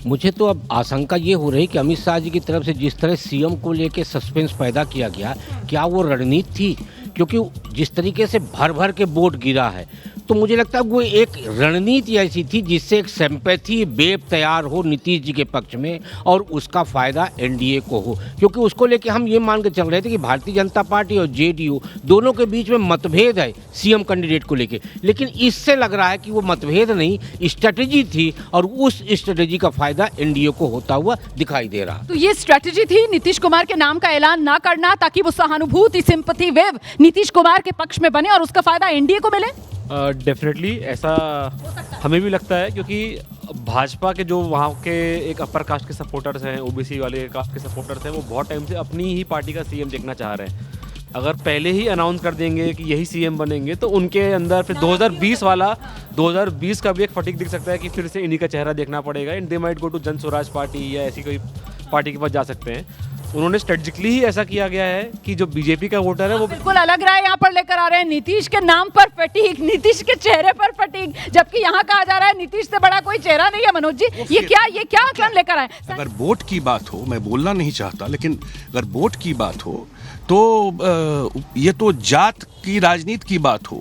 मुझे तो अब आशंका ये हो रही कि अमित शाह जी की तरफ से जिस तरह सीएम को लेके सस्पेंस पैदा किया गया, क्या वो रणनीति थी? क्योंकि जिस तरीके से भर भर के वोट गिरा है, तो मुझे लगता है वो एक रणनीति ऐसी थी जिससे एक सिंपैथी वेव तैयार हो नीतीश जी के पक्ष में, और उसका फ़ायदा एनडीए को हो। क्योंकि उसको लेके हम ये मान के चल रहे थे कि भारतीय जनता पार्टी और जेडीयू दोनों के बीच में मतभेद है सीएम कैंडिडेट को लेके, लेकिन इससे लग रहा है कि वो मतभेद नहीं, स्ट्रेटजी थी, और उस स्ट्रेटजी का फ़ायदा एनडीए को होता हुआ दिखाई दे रहा। तो ये स्ट्रेटजी थी नीतीश कुमार के नाम का ऐलान ना करना, ताकि वो सहानुभूति, सिंपैथी वेव नीतीश कुमार के पक्ष में बने और उसका फायदा एनडीए को मिले। डेफिनेटली ऐसा हमें भी लगता है, क्योंकि भाजपा के जो वहाँ के एक अपर कास्ट के सपोर्टर्स हैं, ओबीसी वाले कास्ट के सपोर्टर्स हैं, वो बहुत टाइम से अपनी ही पार्टी का सीएम देखना चाह रहे हैं। अगर पहले ही अनाउंस कर देंगे कि यही सीएम बनेंगे तो उनके अंदर फिर 2020 का भी एक फटीक दिख सकता है कि फिर से इन्हीं का चेहरा देखना पड़ेगा and they might go to Jan Swaraj party या ऐसी कोई पार्टी के पास जा सकते हैं। उन्होंने स्ट्रेटेजिकली ही ऐसा किया गया है कि जो बीजेपी का वोटर है वो बिल्कुल अलग राय यहाँ पर लेकर आ रहे हैं। नीतीश के नाम पर फटीक, नीतीश के चेहरे पर फटीक, जबकि यहाँ कहा जा रहा है नीतीश से बड़ा कोई चेहरा नहीं है। मनोज जी, ये क्या आकलन लेकर आए? अगर वोट की बात हो, मैं बोलना नहीं चाहता, लेकिन अगर वोट की बात हो तो ये तो जात की राजनीति की बात हो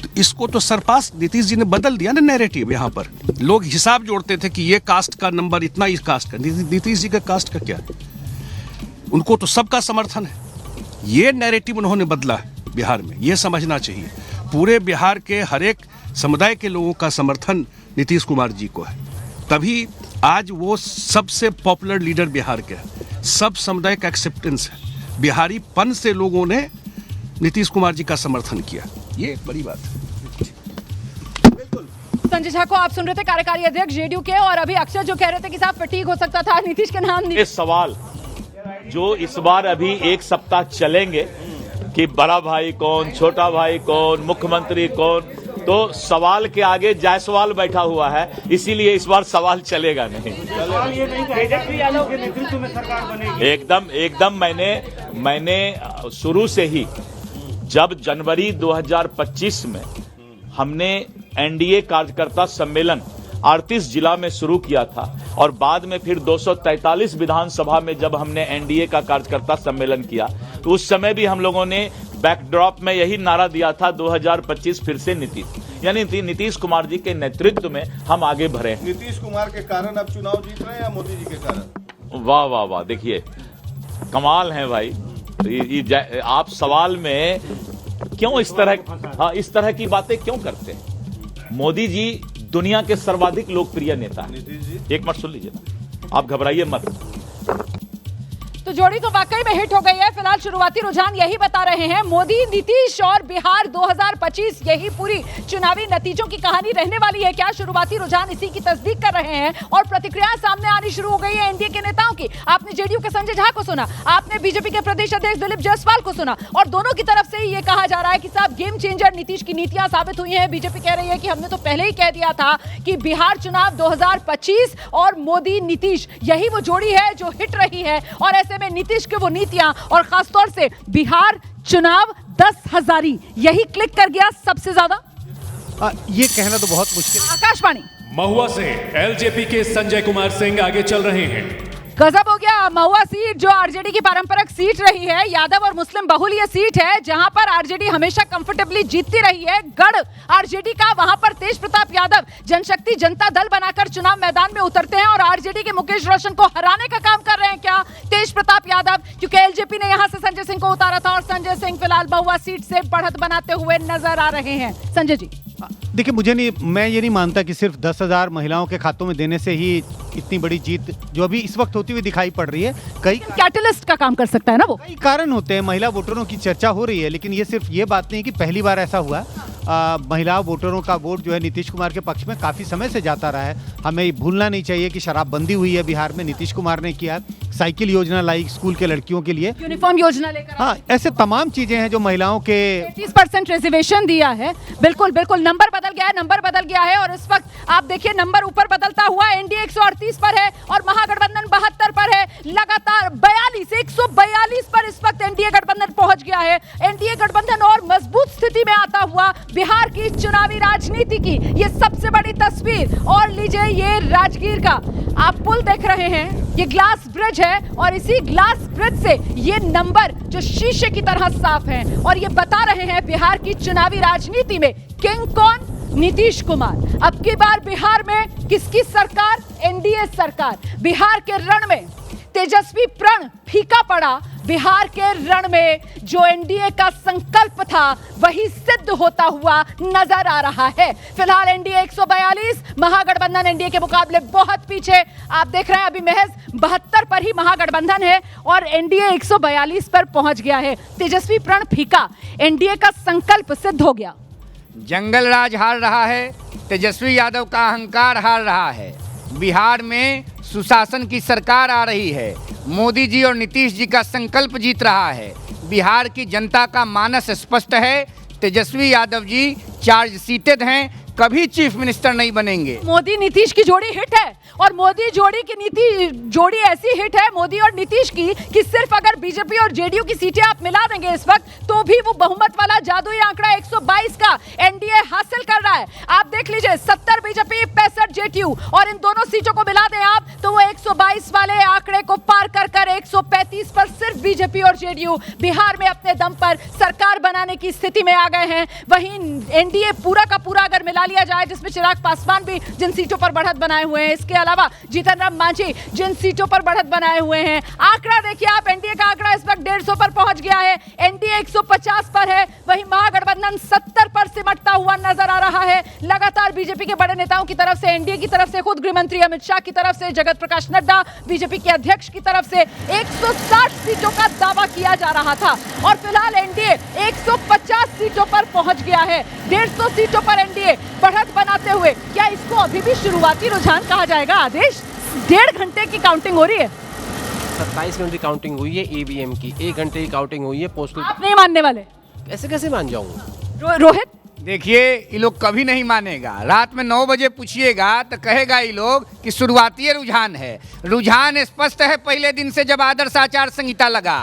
तो इसको तो सरपास नीतीश जी ने बदल दिया ना नैरेटिव। यहाँ पर लोग हिसाब जोड़ते थे कि ये कास्ट का नंबर इतना, इस कास्ट का। नीतीश जी का कास्ट का क्या है? उनको तो सबका समर्थन है। ये नैरेटिव उन्होंने बदला है बिहार में, ये समझना चाहिए। पूरे बिहार के हर एक समुदाय के लोगों का समर्थन नीतीश कुमार जी को है, तभी आज वो सबसे पॉपुलर लीडर बिहार के हैं। सब समुदाय का एक्सेप्टेंस है। बिहारी पन से लोगों ने नीतीश कुमार जी का समर्थन किया, ये एक बड़ी बात है। संजय झा को आप सुन रहे थे, कार्यकारी अध्यक्ष जेडीयू के, और अभी अक्षर जो कह रहे थे कि साहब फटीक हो सकता था नीतीश के नाम। इस सवाल जो इस बार अभी एक सप्ताह चलेंगे कि बड़ा भाई कौन, छोटा भाई कौन, मुख्यमंत्री कौन, तो सवाल के आगे जायसवाल बैठा हुआ है, इसीलिए इस बार सवाल चलेगा नहीं। तेजस्वी यादव के नेतृत्व में सरकार बनेगी। एकदम मैंने शुरू से ही, जब जनवरी 2025 में हमने एनडीए कार्यकर्ता सम्मेलन 38 जिला में शुरू किया था और बाद में फिर 243 विधानसभा में जब हमने एनडीए का कार्यकर्ता सम्मेलन किया तो उस समय भी हम लोगों ने बैकड्रॉप में यही नारा दिया था 2025 फिर से नीतीश, यानी नीतीश कुमार जी के नेतृत्व में हम आगे बढ़े। नीतीश कुमार के कारण आप चुनाव जीत रहे हैं या मोदी जी के कारण? वाह वाह वाह, देखिए कमाल है भाई। आप सवाल में क्यों इस तरह की बातें क्यों करते हैं? मोदी जी दुनिया के सर्वाधिक लोकप्रिय नेता हैं। एक मिनट सुन लीजिए, आप घबराइए मत। तो जोड़ी तो वाकई में हिट हो गई है। फिलहाल शुरुआती रुझान यही बता रहे हैं, मोदी, नीतीश और बिहार 2025 यही पूरी चुनावी नतीजों की कहानी रहने वाली है क्या? शुरुआती रुझान इसी की तस्दीक कर रहे हैं और प्रतिक्रियाएं सामने आनी शुरू हो गई है एनडीए के नेताओं की। आपने जेडीयू के संजय झा को सुना, आपने बीजेपी के प्रदेश अध्यक्ष दिलीप जायसवाल को सुना, और दोनों की तरफ से ये कहा जा रहा है कि साहब गेम चेंजर नीतीश की नीतियां साबित हुई हैं। बीजेपी कह रही है कि हमने तो पहले ही कह दिया था कि बिहार चुनाव 2025 और मोदी नीतीश यही वो जोड़ी है जो हिट रही है, और ऐसे में नीतीश की वो नीतियां और खासतौर से बिहार चुनाव 10,000 यही क्लिक कर गया सबसे ज्यादा। ये कहना तो बहुत मुश्किल। आकाशवाणी महुआ से एलजेपी के संजय कुमार सिंह आगे चल रहे हैं। गजब हो गया। महुआ सीट जो आरजेडी की पारंपरिक सीट रही है, यादव और मुस्लिम बहुल ये सीट है जहां पर आरजेडी हमेशा कंफर्टेबली जीतती रही है। गढ़ आरजेडी का, वहां पर तेज प्रताप यादव जनशक्ति जनता दल बनाकर चुनाव मैदान में उतरते हैं और आरजेडी के मुकेश रोशन को हराने का काम कर रहे हैं क्या तेज प्रताप यादव? क्योंकि एलजेपी ने यहां से संजय सिंह को उतारा था और संजय सिंह फिलहाल महुआ सीट से बढ़त बनाते हुए नजर आ रहे हैं। संजय जी, देखिए, मैं ये नहीं मानता कि सिर्फ 10,000 महिलाओं के खातों में देने से ही इतनी बड़ी जीत जो अभी इस वक्त होती हुई दिखाई पड़ रही है। कई कैटलिस्ट का काम कर सकता है ना, वो कई कारण होते हैं। महिला वोटरों की चर्चा हो रही है, लेकिन ये सिर्फ ये बात नहीं कि पहली बार ऐसा हुआ। महिला वोटरों का वोट जो है नीतीश कुमार के पक्ष में काफ़ी समय से जाता रहा है। हमें भूलना नहीं चाहिए कि शराबबंदी हुई है बिहार में, नीतीश कुमार ने किया, साइकिल योजना लाई स्कूल के लड़कियों के लिए, यूनिफॉर्म योजना लेकर, हाँ, ऐसे तमाम चीजें हैं जो महिलाओं के 30% रिजर्वेशन दिया है। बिल्कुल बिल्कुल, नंबर बदल गया है और इस वक्त आप देखिए नंबर ऊपर बदलता हुआ एनडीए 138 पर है और महागठबंधन 72 पर है। लगातार 142 पर इस वक्त एनडीए गठबंधन पहुंच गया है। एनडीए गठबंधन और मजबूत स्थिति में आता हुआ बिहार की चुनावी राजनीति की ये सबसे बड़ी तस्वीर। और लीजिए, ये राजगीर का आप पुल देख रहे हैं, ये ग्लास ब्रिज है और इसी ग्लास ब्रिज से ये नंबर जो शीशे की तरह साफ हैं और ये बता रहे हैं बिहार की चुनावी राजनीति में किंग कौन? नीतीश कुमार। अब की बार बिहार में किसकी सरकार? एनडीए सरकार। बिहार के रण में तेजस्वी प्रण फीका पड़ा। बिहार के रण में जो एनडीए का संकल्प था वही सिद्ध होता हुआ नजर आ रहा है। फिलहाल एनडीए 142, महागठबंधन एनडीए के मुकाबले बहुत पीछे। आप देख रहे हैं अभी महज 72 पर ही महागठबंधन है और एनडीए 142 पर पहुंच गया है। तेजस्वी प्रण फीका, एनडीए का संकल्प सिद्ध हो गया। जंगल राज हार रहा है, तेजस्वी यादव का अहंकार हार रहा है। बिहार में सुशासन की सरकार आ रही है। मोदी जी और नीतीश जी का संकल्प जीत रहा है। बिहार की जनता का मानस स्पष्ट है। तेजस्वी यादव जी चार्ज सीटेड हैं, कभी चीफ मिनिस्टर नहीं बनेंगे। मोदी नीतीश की जोड़ी हिट है और मोदी जोड़ी की नीति जोड़ी ऐसी हिट है मोदी और नीतीश की कि सिर्फ अगर बीजेपी और जेडीयू की सीटें आप मिला देंगे इस वक्त तो भी वो बहुमत वाला जादुई आंकड़ा 122 का एनडीए हासिल कर रहा है। आप देख लीजिए 70 बीजेपी 65 जेडीयू और इन दोनों सीटों को मिला दें आप तो वो 122 वाले आंकड़े को पार कर 135 पर सिर्फ बीजेपी और जेडीयू बिहार में अपने दम पर सरकार बनाने की स्थिति में आ गए हैं। वहीं एनडीए पूरा का पूरा अगर मिला लिया जाए जिसमें चिराग पासवान भी जिन सीटों पर बढ़त बनाए हुए हैं, इसके अलावा जीतन राम मांझी जिन सीटों पर बढ़त बनाए हुए हैं, आंकड़ा देखिए आप, एनडीए का आंकड़ा इस वक्त 150 पर पहुंच गया है, एनडीए 150 पर है, वहीं महागठबंधन 70 पर सिमटता हुआ नजर आ रहा है। लगातार बीजेपी के बड़े नेताओं की तरफ से, एनडीए की तरफ से, खुद गृह मंत्री अमित शाह की तरफ से, जगत प्रकाश नड्डा बीजेपी के अध्यक्ष की तरफ से 160 सीटों का दावा किया जा रहा था और फिलहाल एनडीए 150 सीटों पर पहुंच गया है। 150 सीटों पर एनडीए बढ़त बनाते हुए क्या इसको अभी भी शुरुआती रुझान कहा जाएगा? आदेश 1.5 घंटे की काउंटिंग हो रही है, 27 मिनट की काउंटिंग हुई है ईवीएम की, 1 घंटे की काउंटिंग हुई है पोस्टल। आप नहीं मानने वाले? कैसे मान जाऊंगा? रोहित देखिए ये लोग कभी नहीं मानेगा। रात में 9 बजे पूछिएगा तो कहेगा ये लोग कि शुरुआती रुझान है। रुझान स्पष्ट है पहले दिन से जब आदर्श आचार संहिता लगा।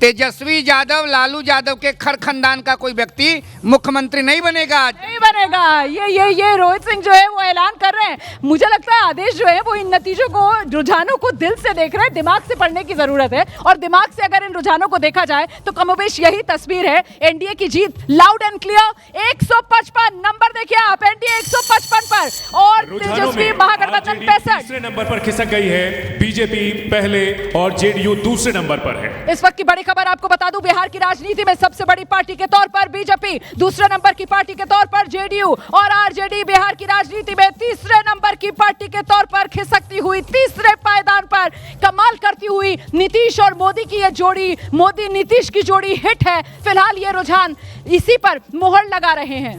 तेजस्वी यादव, लालू यादव के खर खानदान का कोई व्यक्ति मुख्यमंत्री नहीं बनेगा। नहीं बनेगा। ये रोहित सिंह जो है वो ऐलान कर रहे हैं। मुझे लगता है आदेश जो है वो इन नतीजों को, रुझानों को दिल से देख रहे हैं, दिमाग से पढ़ने की जरूरत है और दिमाग से अगर इन रुझानों को देखा जाए तो कमोबेश यही तस्वीर है। एनडीए की जीत लाउड एंड क्लियर 155 नंबर देखिए आप, एनडीए 155 पर और तेजस्वी महागठबंधन 65 तीसरे नंबर पर खिसक गई है, बीजेपी पहले और जेडीयू दूसरे नंबर पर है। इस वक्त की बड़ी खबर आपको बता दूं, बिहार की राजनीति में सबसे बड़ी पार्टी के तौर पर बीजेपी, दूसरे नंबर की पार्टी के तौर पर जेडीयू और आरजेडी बिहार की राजनीति में तीसरे नंबर की पार्टी के तौर पर खिसकती हुई, तीसरे पायदान पर कमाल करती हुई नीतीश और मोदी की यह जोड़ी, मोदी नीतीश की जोड़ी हिट है। फिलहाल ये रुझान इसी पर मोहर लगा रहे हैं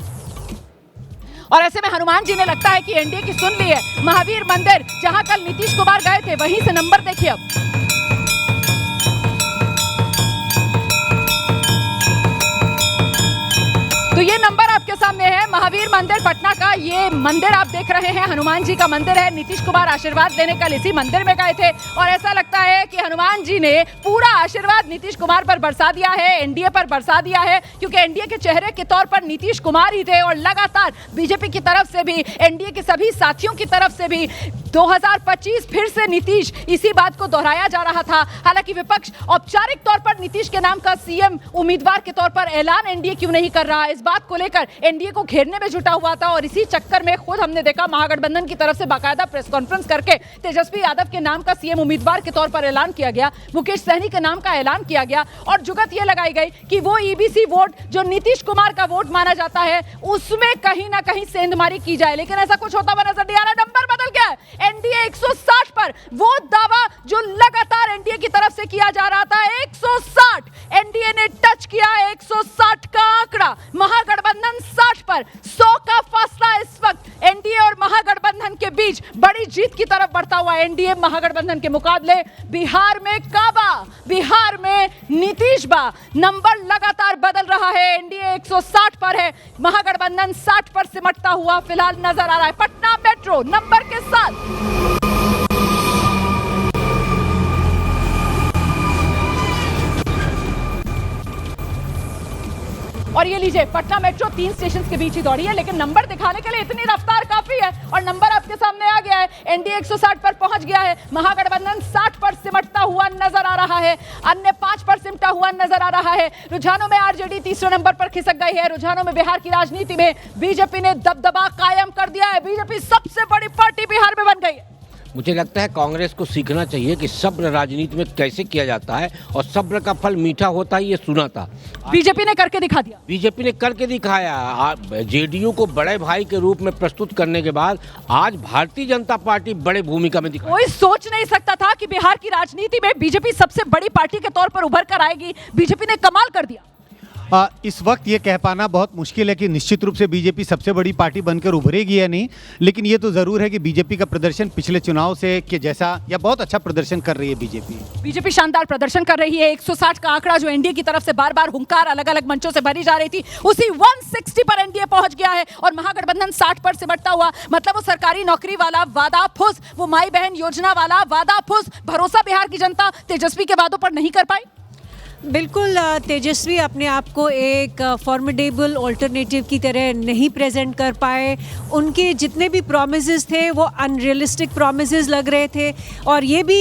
और ऐसे में हनुमान जी ने लगता है कि एनडीए की सुन ली है। महावीर मंदिर जहां कल नीतीश कुमार गए थे वहीं से नंबर देखिए अब। तो ये नंबर आपके सामने है, महावीर मंदिर पटना का ये मंदिर आप देख रहे हैं, हनुमान जी का मंदिर है। नीतीश कुमार आशीर्वाद देने कल इसी मंदिर में गए थे और ऐसा लगता है कि हनुमान जी ने पूरा आशीर्वाद नीतीश कुमार पर बरसा दिया है, एनडीए पर बरसा दिया है, क्योंकि एनडीए के चेहरे के तौर पर नीतीश कुमार ही थे और लगातार बीजेपी की तरफ से भी, एनडीए के सभी साथियों की तरफ से भी 2025 फिर से नीतीश, इसी बात को दोहराया जा रहा था। हालांकि विपक्ष औपचारिक तौर पर नीतीश के नाम का सीएम उम्मीदवार के तौर पर ऐलान एनडीए क्यों नहीं कर रहा, इस बात को लेकर एनडीए को घेरने में जुटा हुआ था और इसी चक्कर में खुद हमने देखा महागठबंधन की तरफ से बाकायदा प्रेस कॉन्फ्रेंस करके तेजस्वी यादव के नाम का सीएम उम्मीदवार के तौर पर ऐलान किया गया, मुकेश सहनी के नाम का ऐलान किया गया और जुगत यह लगाई गई कि वो ईबीसी वोट जो नीतीश कुमार का वोट माना जाता है उसमें कहीं ना कहीं सेंधमारी की जाए, लेकिन ऐसा कुछ होता हुआ नजर नहीं आ रहा। नंबर बदल गया है, एनडीए 160 पर, वो दावा जो लगातार एनडीए की तरफ से किया जा रहा था 160, एनडीए ने टच किया 160 का आंकड़ा, महागठबंधन 60 पर, 100 का फासला इस वक्त एनडीए और महागठबंधन के बीच बड़ी जीत की तरफ बढ़ता हुआ। एनडीए महागठबंधन के मुकाबले बिहार में काबा, बिहार में नीतीश बा, नंबर लगातार बदल रहा है, एनडीए 160 पर है, महागठबंधन 60 पर सिमटता हुआ फिलहाल नजर आ रहा है। पटना मेट्रो नंबर के साथ और ये लीजिए पटना मेट्रो 3 स्टेशन के बीच ही दौड़ी है, लेकिन नंबर दिखाने के लिए इतनी रफ्तार काफी है और नंबर आपके सामने आ गया है। एनडीए 160 पर पहुंच गया है, महागठबंधन 60 पर सिमटता हुआ नजर आ रहा है, अन्य 5 पर सिमटा हुआ नजर आ रहा है। रुझानों में आरजेडी तीसरे नंबर पर खिसक गई है। रुझानों में बिहार की राजनीति में बीजेपी ने दबदबा कायम कर दिया है, बीजेपी सबसे बड़ी पार्टी बिहार में बन गई है। मुझे लगता है कांग्रेस को सीखना चाहिए कि सब्र राजनीति में कैसे किया जाता है और सब्र का फल मीठा होता है, ये सुना था। बीजेपी ने करके दिखा दिया, बीजेपी ने करके दिखाया। जेडीयू को बड़े भाई के रूप में प्रस्तुत करने के बाद आज भारतीय जनता पार्टी बड़े भूमिका में दिखा। कोई सोच नहीं सकता था कि बिहार की राजनीति में बीजेपी सबसे बड़ी पार्टी के तौर पर उभर कर आएगी। बीजेपी ने कमाल कर दिया। इस वक्त ये कह पाना बहुत मुश्किल है कि निश्चित रूप से बीजेपी सबसे बड़ी पार्टी बनकर उभरेगी या नहीं, लेकिन ये तो ज़रूर है कि बीजेपी का प्रदर्शन पिछले चुनाव से के जैसा या बहुत अच्छा प्रदर्शन कर रही है बीजेपी शानदार प्रदर्शन कर रही है। 160 का आंकड़ा जो एनडीए की तरफ से बार बार हुंकार अलग अलग मंचों से भरी जा रही थी, उसी 160 पर एनडीए पहुंच गया है और महागठबंधन 60 पर सिमटता हुआ। मतलब वो सरकारी नौकरी वाला वादा फुस, वो माई बहन योजना वाला वादा फुस, भरोसा बिहार की जनता तेजस्वी के वादों पर नहीं कर पाई। बिल्कुल, तेजस्वी अपने आप को एक फॉर्मिडेबल ऑल्टरनेटिव की तरह नहीं प्रेजेंट कर पाए। उनके जितने भी प्रॉमिसेस थे वो अनरियलिस्टिक प्रॉमिसेस लग रहे थे और ये भी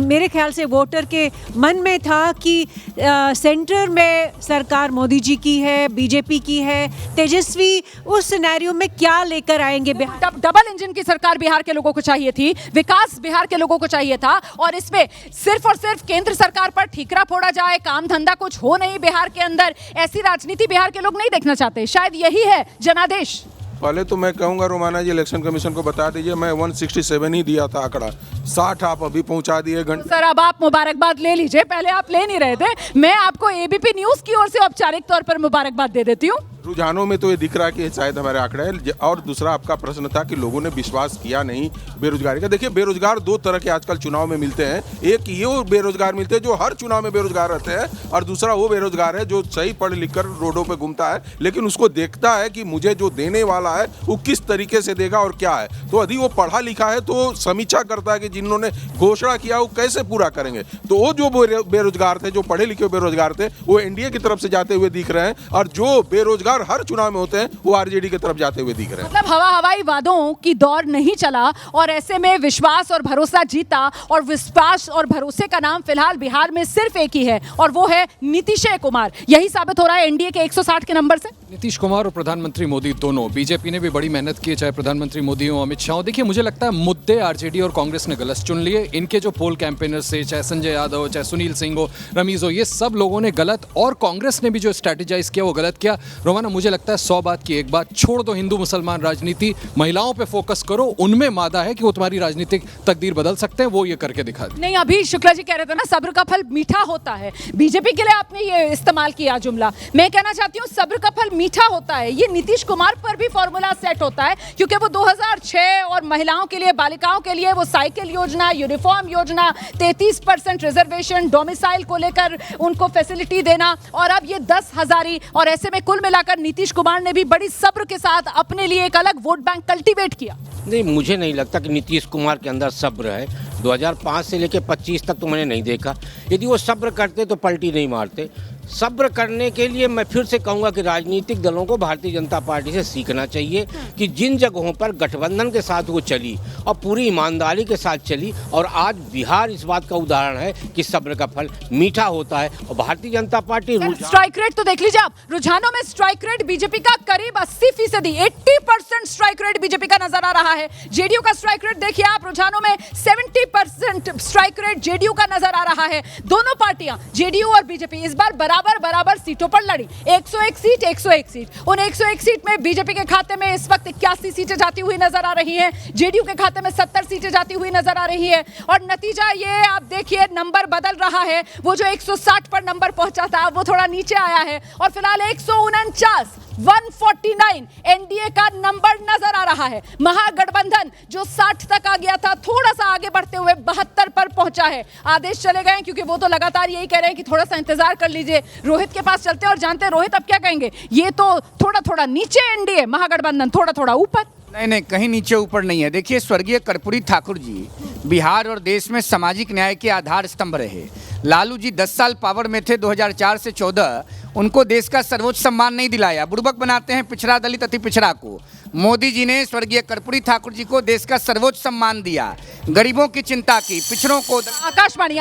मेरे ख्याल से वोटर के मन में था कि सेंटर में सरकार मोदी जी की है, बीजेपी की है, तेजस्वी उस सिनेरियो में क्या लेकर आएंगे। डबल इंजन की सरकार बिहार के लोगों को चाहिए थी, विकास बिहार के लोगों को चाहिए था और इसमें सिर्फ और सिर्फ केंद्र सरकार पर ठीकरा फोड़ा जाए, काम धंधा कुछ हो नहीं बिहार के अंदर, ऐसी राजनीति बिहार के लोग नहीं देखना चाहते। शायद यही है जनादेश। पहले तो मैं कहूंगा रोमाना जी इलेक्शन कमीशन को बता दीजिए, मैं 167 ही दिया था आंकड़ा, 60 आप अभी पहुंचा दिए घंटे। सर अब आप मुबारकबाद ले लीजिए, पहले आप ले नहीं रहे थे। मैं आपको एबीपी न्यूज की ओर से औपचारिक तौर पर मुबारकबाद दे देती हूँ। रुझानों में तो ये दिख रहा है कि शायद हमारे आंकड़े हैं। और दूसरा आपका प्रश्न था कि लोगों ने विश्वास किया नहीं बेरोजगारी का। देखिए बेरोजगार दो तरह के आजकल चुनाव में मिलते हैं, एक ये बेरोजगार मिलते हैं जो हर चुनाव में बेरोजगार रहते हैं और दूसरा वो बेरोजगार है जो सही पढ़ लिख कर रोडों पे घूमता है लेकिन उसको देखता है कि मुझे जो देने वाला है वो किस तरीके से देगा और क्या है। तो यदि वो पढ़ा लिखा है तो समीक्षा करता है कि जिन्होंने घोषणा किया वो कैसे पूरा करेंगे। तो वो जो बेरोजगार थे, जो पढ़े लिखे बेरोजगार थे, वो एनडीए की तरफ से जाते हुए दिख रहे हैं और जो बेरोजगार हर चुनाव में होते हैं वो आरजेडी की तरफ जाते हुए दिख रहे हैं। मतलब हवाई वादों की दौर नहीं चला और ऐसे में विश्वास और भरोसा जीता और विश्वास और भरोसे का नाम फिलहाल बिहार में सिर्फ एक ही है और वो है नीतीश कुमार। यही साबित हो रहा है एनडीए के 160 के नंबर से। नीतीश कुमार और प्रधानमंत्री मोदी दोनों, बीजेपी ने भी बड़ी मेहनत की, चाहे प्रधानमंत्री मोदी हो, अमित शाह हो। देखिए मुझे लगता है मुद्दे आरजेडी और कांग्रेस ने गलत चुन लिए। इनके जो पोल कैंपेनर्स थे, चाहे संजय यादव, चाहे सुनील सिंह हो, रमीज हो, ये सब लोगों ने गलत, और कांग्रेस ने भी जो स्ट्रैटेजाइज किया वो गलत किया। रोमाना मुझे लगता है 100 बात की एक बात, छोड़ दो हिंदू मुसलमान राजनीति, महिलाओं पे फोकस करो। उनमें मादा है कि वो तुम्हारी राजनीतिक तकदीर बदल सकते हैं, वो ये करके दिखा दे। नहीं, अभी शुक्ला जी कह रहे थे ना सब्र का फल मीठा होता है। बीजेपी के लिए आपने ये इस्तेमाल किया जुमला, मैं कहना चाहती हूँ सब्र का फल मीठा होता है। ये नीतीश कुमार पर भी फॉर्मूला सेट होता है क्योंकि वो 2006 और महिलाओं के लिए, बालिकाओं के लिए वो साइकिल योजना, यूनिफॉर्म योजना, 33% रिजर्वेशन, डोमिसाइल को लेकर उनको फैसिलिटी देना और अब ये 10,000। और ऐसे में कुल मिलाकर नीतीश कुमार ने भी बड़ी सब्र के साथ अपने लिए एक अलग वोट बैंक कल्टीवेट किया। नहीं, मुझे नहीं लगता कि नीतीश कुमार के अंदर सब्र है। 2005 से लेकर 25 तक तो मैंने नहीं देखा। यदि वो सब्र करते तो पलटी नहीं मारते। सब्र करने के लिए मैं फिर से कहूँगा कि राजनीतिक दलों को भारतीय जनता पार्टी से सीखना चाहिए कि जिन जगहों पर गठबंधन के साथ वो चली और पूरी ईमानदारी के साथ चली, और आज बिहार इस बात का उदाहरण है कि सब्र का फल मीठा होता है। और Bharatiya Janata party strike rate तो देख लीजिए आप, रुझानों में स्ट्राइक रेट बीजेपी का करीब 80%, 80% स्ट्राइक रेट बीजेपी का नजर आ रहा है। जेडीयू का स्ट्राइक रेट देखिए आप, रुझानों में 70% स्ट्राइक रेट जेडीयू का नजर आ रहा है। दोनों पार्टियां जेडीयू और बीजेपी इस बार बराबर सीटों पर लड़ी, 101 सीट 101 सीट। उन 101 सीट में बीजेपी के खाते में इस वक्त 81 सीटें जाती हुई नजर आ रही हैं, जेडीयू के खाते में 70 सीटें जाती हुई नजर आ रही है। और नतीजा ये आप देखिए, नंबर बदल रहा है। वो जो 160 पर नंबर पहुंचा था वो थोड़ा नीचे आया है और फिलहाल 149 149 एनडीए का नंबर नजर आ रहा है। महागठबंधन जो 60 तक आ गया था, थोड़ा सा आगे बढ़ते हुए 72 पर पहुंचा है। आदेश चले गए क्योंकि वो तो लगातार यही कह रहे हैं कि थोड़ा सा इंतजार कर लीजिए। रोहित के पास चलते हैं और जानते हैं रोहित अब क्या कहेंगे। ये तो थोड़ा नीचे एनडीए, महागठबंधन थोड़ा ऊपर। नहीं, कहीं नीचे ऊपर नहीं है। देखिए स्वर्गीय कर्पूरी ठाकुर जी बिहार और देश में सामाजिक न्याय के आधार स्तंभ रहे। लालू जी 10 साल पावर में थे, 2004 से 14 उनको देश का सर्वोच्च सम्मान नहीं दिलाया, बुड़बक बनाते हैं पिछड़ा दलित अति पिछड़ा को। मोदी जी ने स्वर्गीय कर्पूरी ठाकुर जी को देश का सर्वोच्च सम्मान दिया, गरीबों की चिंता की, पिछड़ों को। आकाशवाणी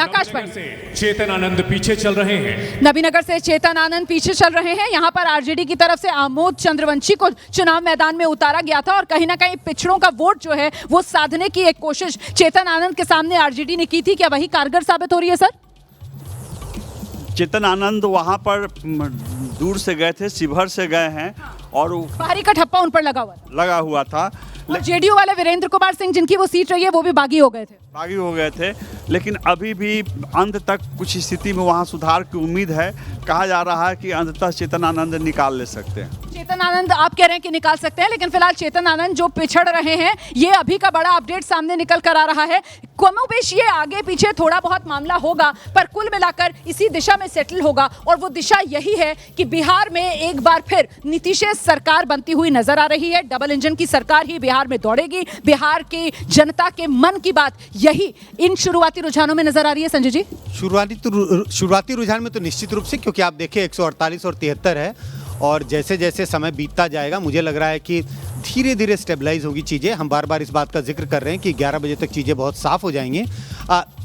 से चेतन आनंद पीछे चल रहे हैं। नबीनगर से चेतन आनंद पीछे चल रहे हैं। यहाँ पर आरजेडी की तरफ से आमोद चंद्रवंशी को चुनाव मैदान में उतारा गया था और कहीं ना कहीं पिछड़ों का वोट जो है वो साधने की एक कोशिश चेतन आनंद के सामने आरजेडी ने की थी। क्या वही कारगर साबित हो रही है सर? चेतन आनंद वहाँ पर दूर से गए थे, शिवहर से गए हैं और बाहरी का ठप्पा उन पर लगा हुआ था। जेडीयू वाले वीरेंद्र कुमार सिंह जिनकी वो सीट रही है वो भी बागी हो गए थे। लेकिन अभी भी अंत तक कुछ स्थिति में वहाँ सुधार की उम्मीद है। कहा जा रहा है कि अंततः चेतन आनंद निकाल ले सकते हैं। चेतन आनंद आप कह रहे हैं कि निकाल सकते हैं, लेकिन फिलहाल चेतन आनंद जो पिछड़ रहे हैं, ये अभी का बड़ा अपडेट सामने निकल कर आ रहा है। कमोबेश ये आगे पीछे थोड़ा बहुत मामला होगा, पर कुल मिलाकर इसी दिशा में सेटल होगा, और वो दिशा यही है कि बिहार में एक बार फिर नीतीश सरकार बनती हुई नजर आ रही है। डबल इंजन की सरकार ही बिहार में दौड़ेगी। बिहार की जनता के मन की बात यही इन शुरुआती रुझानों में नजर आ रही है। संजय जी, शुरुआती रुझान में तो निश्चित रूप से, क्योंकि आप देखिए 148 और 73 है, और जैसे जैसे समय बीतता जाएगा मुझे लग रहा है कि धीरे धीरे स्टेबलाइज होगी चीज़ें। हम बार बार इस बात का जिक्र कर रहे हैं कि 11 बजे तक चीज़ें बहुत साफ हो जाएंगी,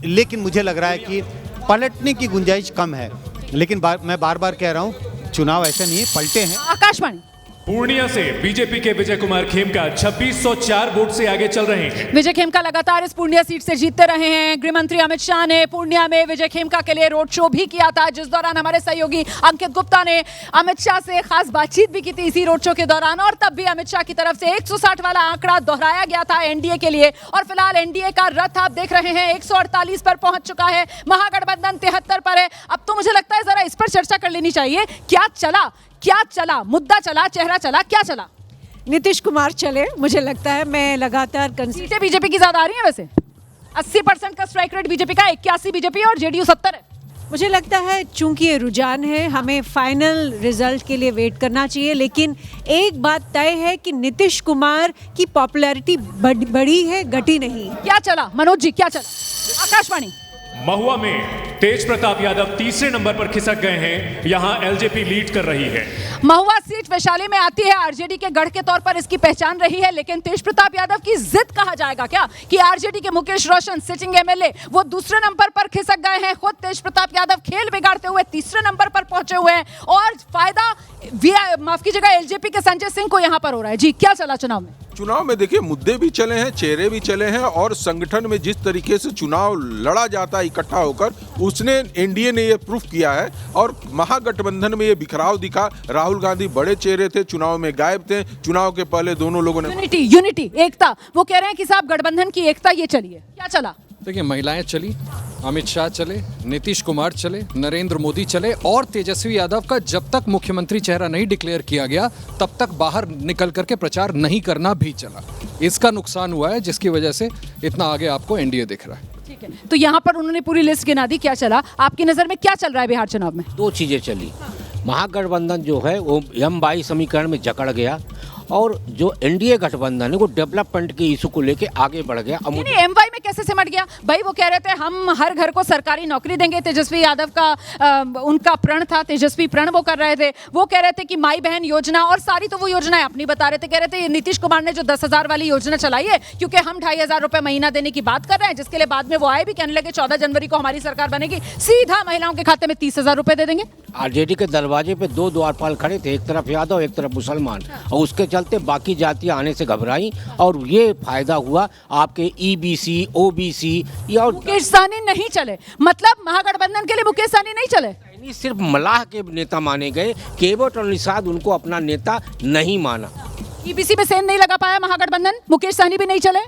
लेकिन मुझे लग रहा है कि पलटने की गुंजाइश कम है। लेकिन मैं बार बार कह रहा हूँ, चुनाव ऐसे नहीं है, पलटे हैं। आकाशवाणी पूर्णिया से बीजेपी के विजय कुमार खेमका 2604 वोट से आगे चल रहे हैं। विजय खेमका लगातार इस पूर्णिया सीट से जीतते रहे हैं। गृह मंत्री अमित शाह ने पूर्णिया में विजय खेमका के लिए रोड शो भी किया था, जिस दौरान हमारे सहयोगी अंकित गुप्ता ने अमित शाह से खास बातचीत भी की थी इसी रोड शो के दौरान। और तब भी अमित शाह की तरफ से 160 वाला आंकड़ा दोहराया गया था एनडीए के लिए। और फिलहाल एनडीए का रथ आप देख रहे हैं 148 पर पहुंच चुका है, महागठबंधन 73 पर है। अब तो मुझे लगता है जरा इस पर चर्चा कर लेनी चाहिए। क्या चला, मुद्दा चला, चेहरा चला, क्या चला? नीतीश कुमार चले, मुझे लगता है। मैं लगातार सीटें बीजेपी की ज्यादा आ रही है वैसे। 80% का स्ट्राइक रेट बीजेपी का, 81 बीजेपी और जेडीयू 70 है। मुझे लगता है चूंकि ये रुझान है, हमें फाइनल रिजल्ट के लिए वेट करना चाहिए। लेकिन एक बात तय है कि नीतीश कुमार की पॉपुलैरिटी बढ़ी है, घटी नहीं। क्या चला मनोज जी, क्या चला? आकाशवाणी महुआ में तेज प्रताप यादव तीसरे नंबर पर खिसक गए हैं। यहां एलजेपी लीड कर रही है। महुआ सीट वैशाली में आती है, आरजेडी के गढ़ के तौर पर इसकी पहचान रही है। लेकिन तेज प्रताप यादव की जिद कहा जाएगा क्या कि आरजेडी के मुकेश रोशन सिटिंग एमएलए वो दूसरे नंबर पर खिसक गए हैं। खुद तेज प्रताप यादव खेल बिगाड़ते हुए तीसरे नंबर पर पहुंचे हुए हैं, और फायदा माफ कीजिएगा एलजेपी के संजय सिंह को यहां पर हो रहा है। जी, क्या चला चुनाव में? चुनाव में देखिए मुद्दे भी चले हैं, चेहरे भी चले हैं, और संगठन में जिस तरीके से चुनाव लड़ा जाता है इकट्ठा होकर, उसने एनडीए ने ये प्रूफ किया है। और महागठबंधन में ये बिखराव दिखा। राहुल गांधी बड़े चेहरे थे, चुनाव में गायब थे। चुनाव के पहले दोनों लोगों ने यूनिटी एकता, वो कह रहे हैं कि साहब गठबंधन की एकता ये चली है। क्या चला? देखिए, महिलाएं चली, अमित शाह चले, नीतीश कुमार चले, नरेंद्र मोदी चले, और तेजस्वी यादव का जब तक मुख्यमंत्री चेहरा नहीं डिक्लेयर किया गया तब तक बाहर निकल करके प्रचार नहीं करना भी चला। इसका नुकसान हुआ है, जिसकी वजह से इतना आगे आपको एनडीए दिख रहा है। ठीक है, तो यहाँ पर उन्होंने पूरी लिस्ट गिना दी। क्या चला आपकी नजर में? क्या चल रहा है बिहार चुनाव में? दो चीजें चली। महागठबंधन जो है वो एम-22 समीकरण में जकड़ गया, और जो एनडीए गठबंधन है वो डेवलपमेंट के इशू को लेके आगे बढ़ गया। एमवाई में कैसे सिमट गया भाई? वो कह रहे थे हम हर घर को सरकारी नौकरी देंगे। तेजस्वी यादव का उनका प्रण था, तेजस्वी प्रण वो कर रहे थे। वो कह रहे थे कि माई बहन योजना, और सारी तो वो योजनाएं अपनी बता रहे थे। कह रहे थे नीतीश कुमार ने जो 10,000 वाली योजना चलाई है, क्योंकि हम 2,500 रुपए महीना देने की बात कर रहे हैं, जिसके लिए बाद में वो आए भी, कहने लगे 14 जनवरी को हमारी सरकार बनेगी, सीधा महिलाओं के खाते में 30,000 रुपए दे देंगे। आरजेडी के दरवाजे पे दो द्वारपाल खड़े थे, एक तरफ यादव एक तरफ मुसलमान, और उसके चलते बाकी जातियां आने से घबराई, और ये फायदा हुआ आपके ईबीसी, ओबीसी। या मुकेश सहनी नहीं चले, मतलब महागठबंधन के लिए मुकेश सहनी नहीं चले। सिर्फ मलाह के नेता माने गए, केवट और निषाद उनको अपना नेता नहीं माना। ईबीसी में सेन नहीं लगा पाया महागठबंधन, मुकेश सहनी भी नहीं चले।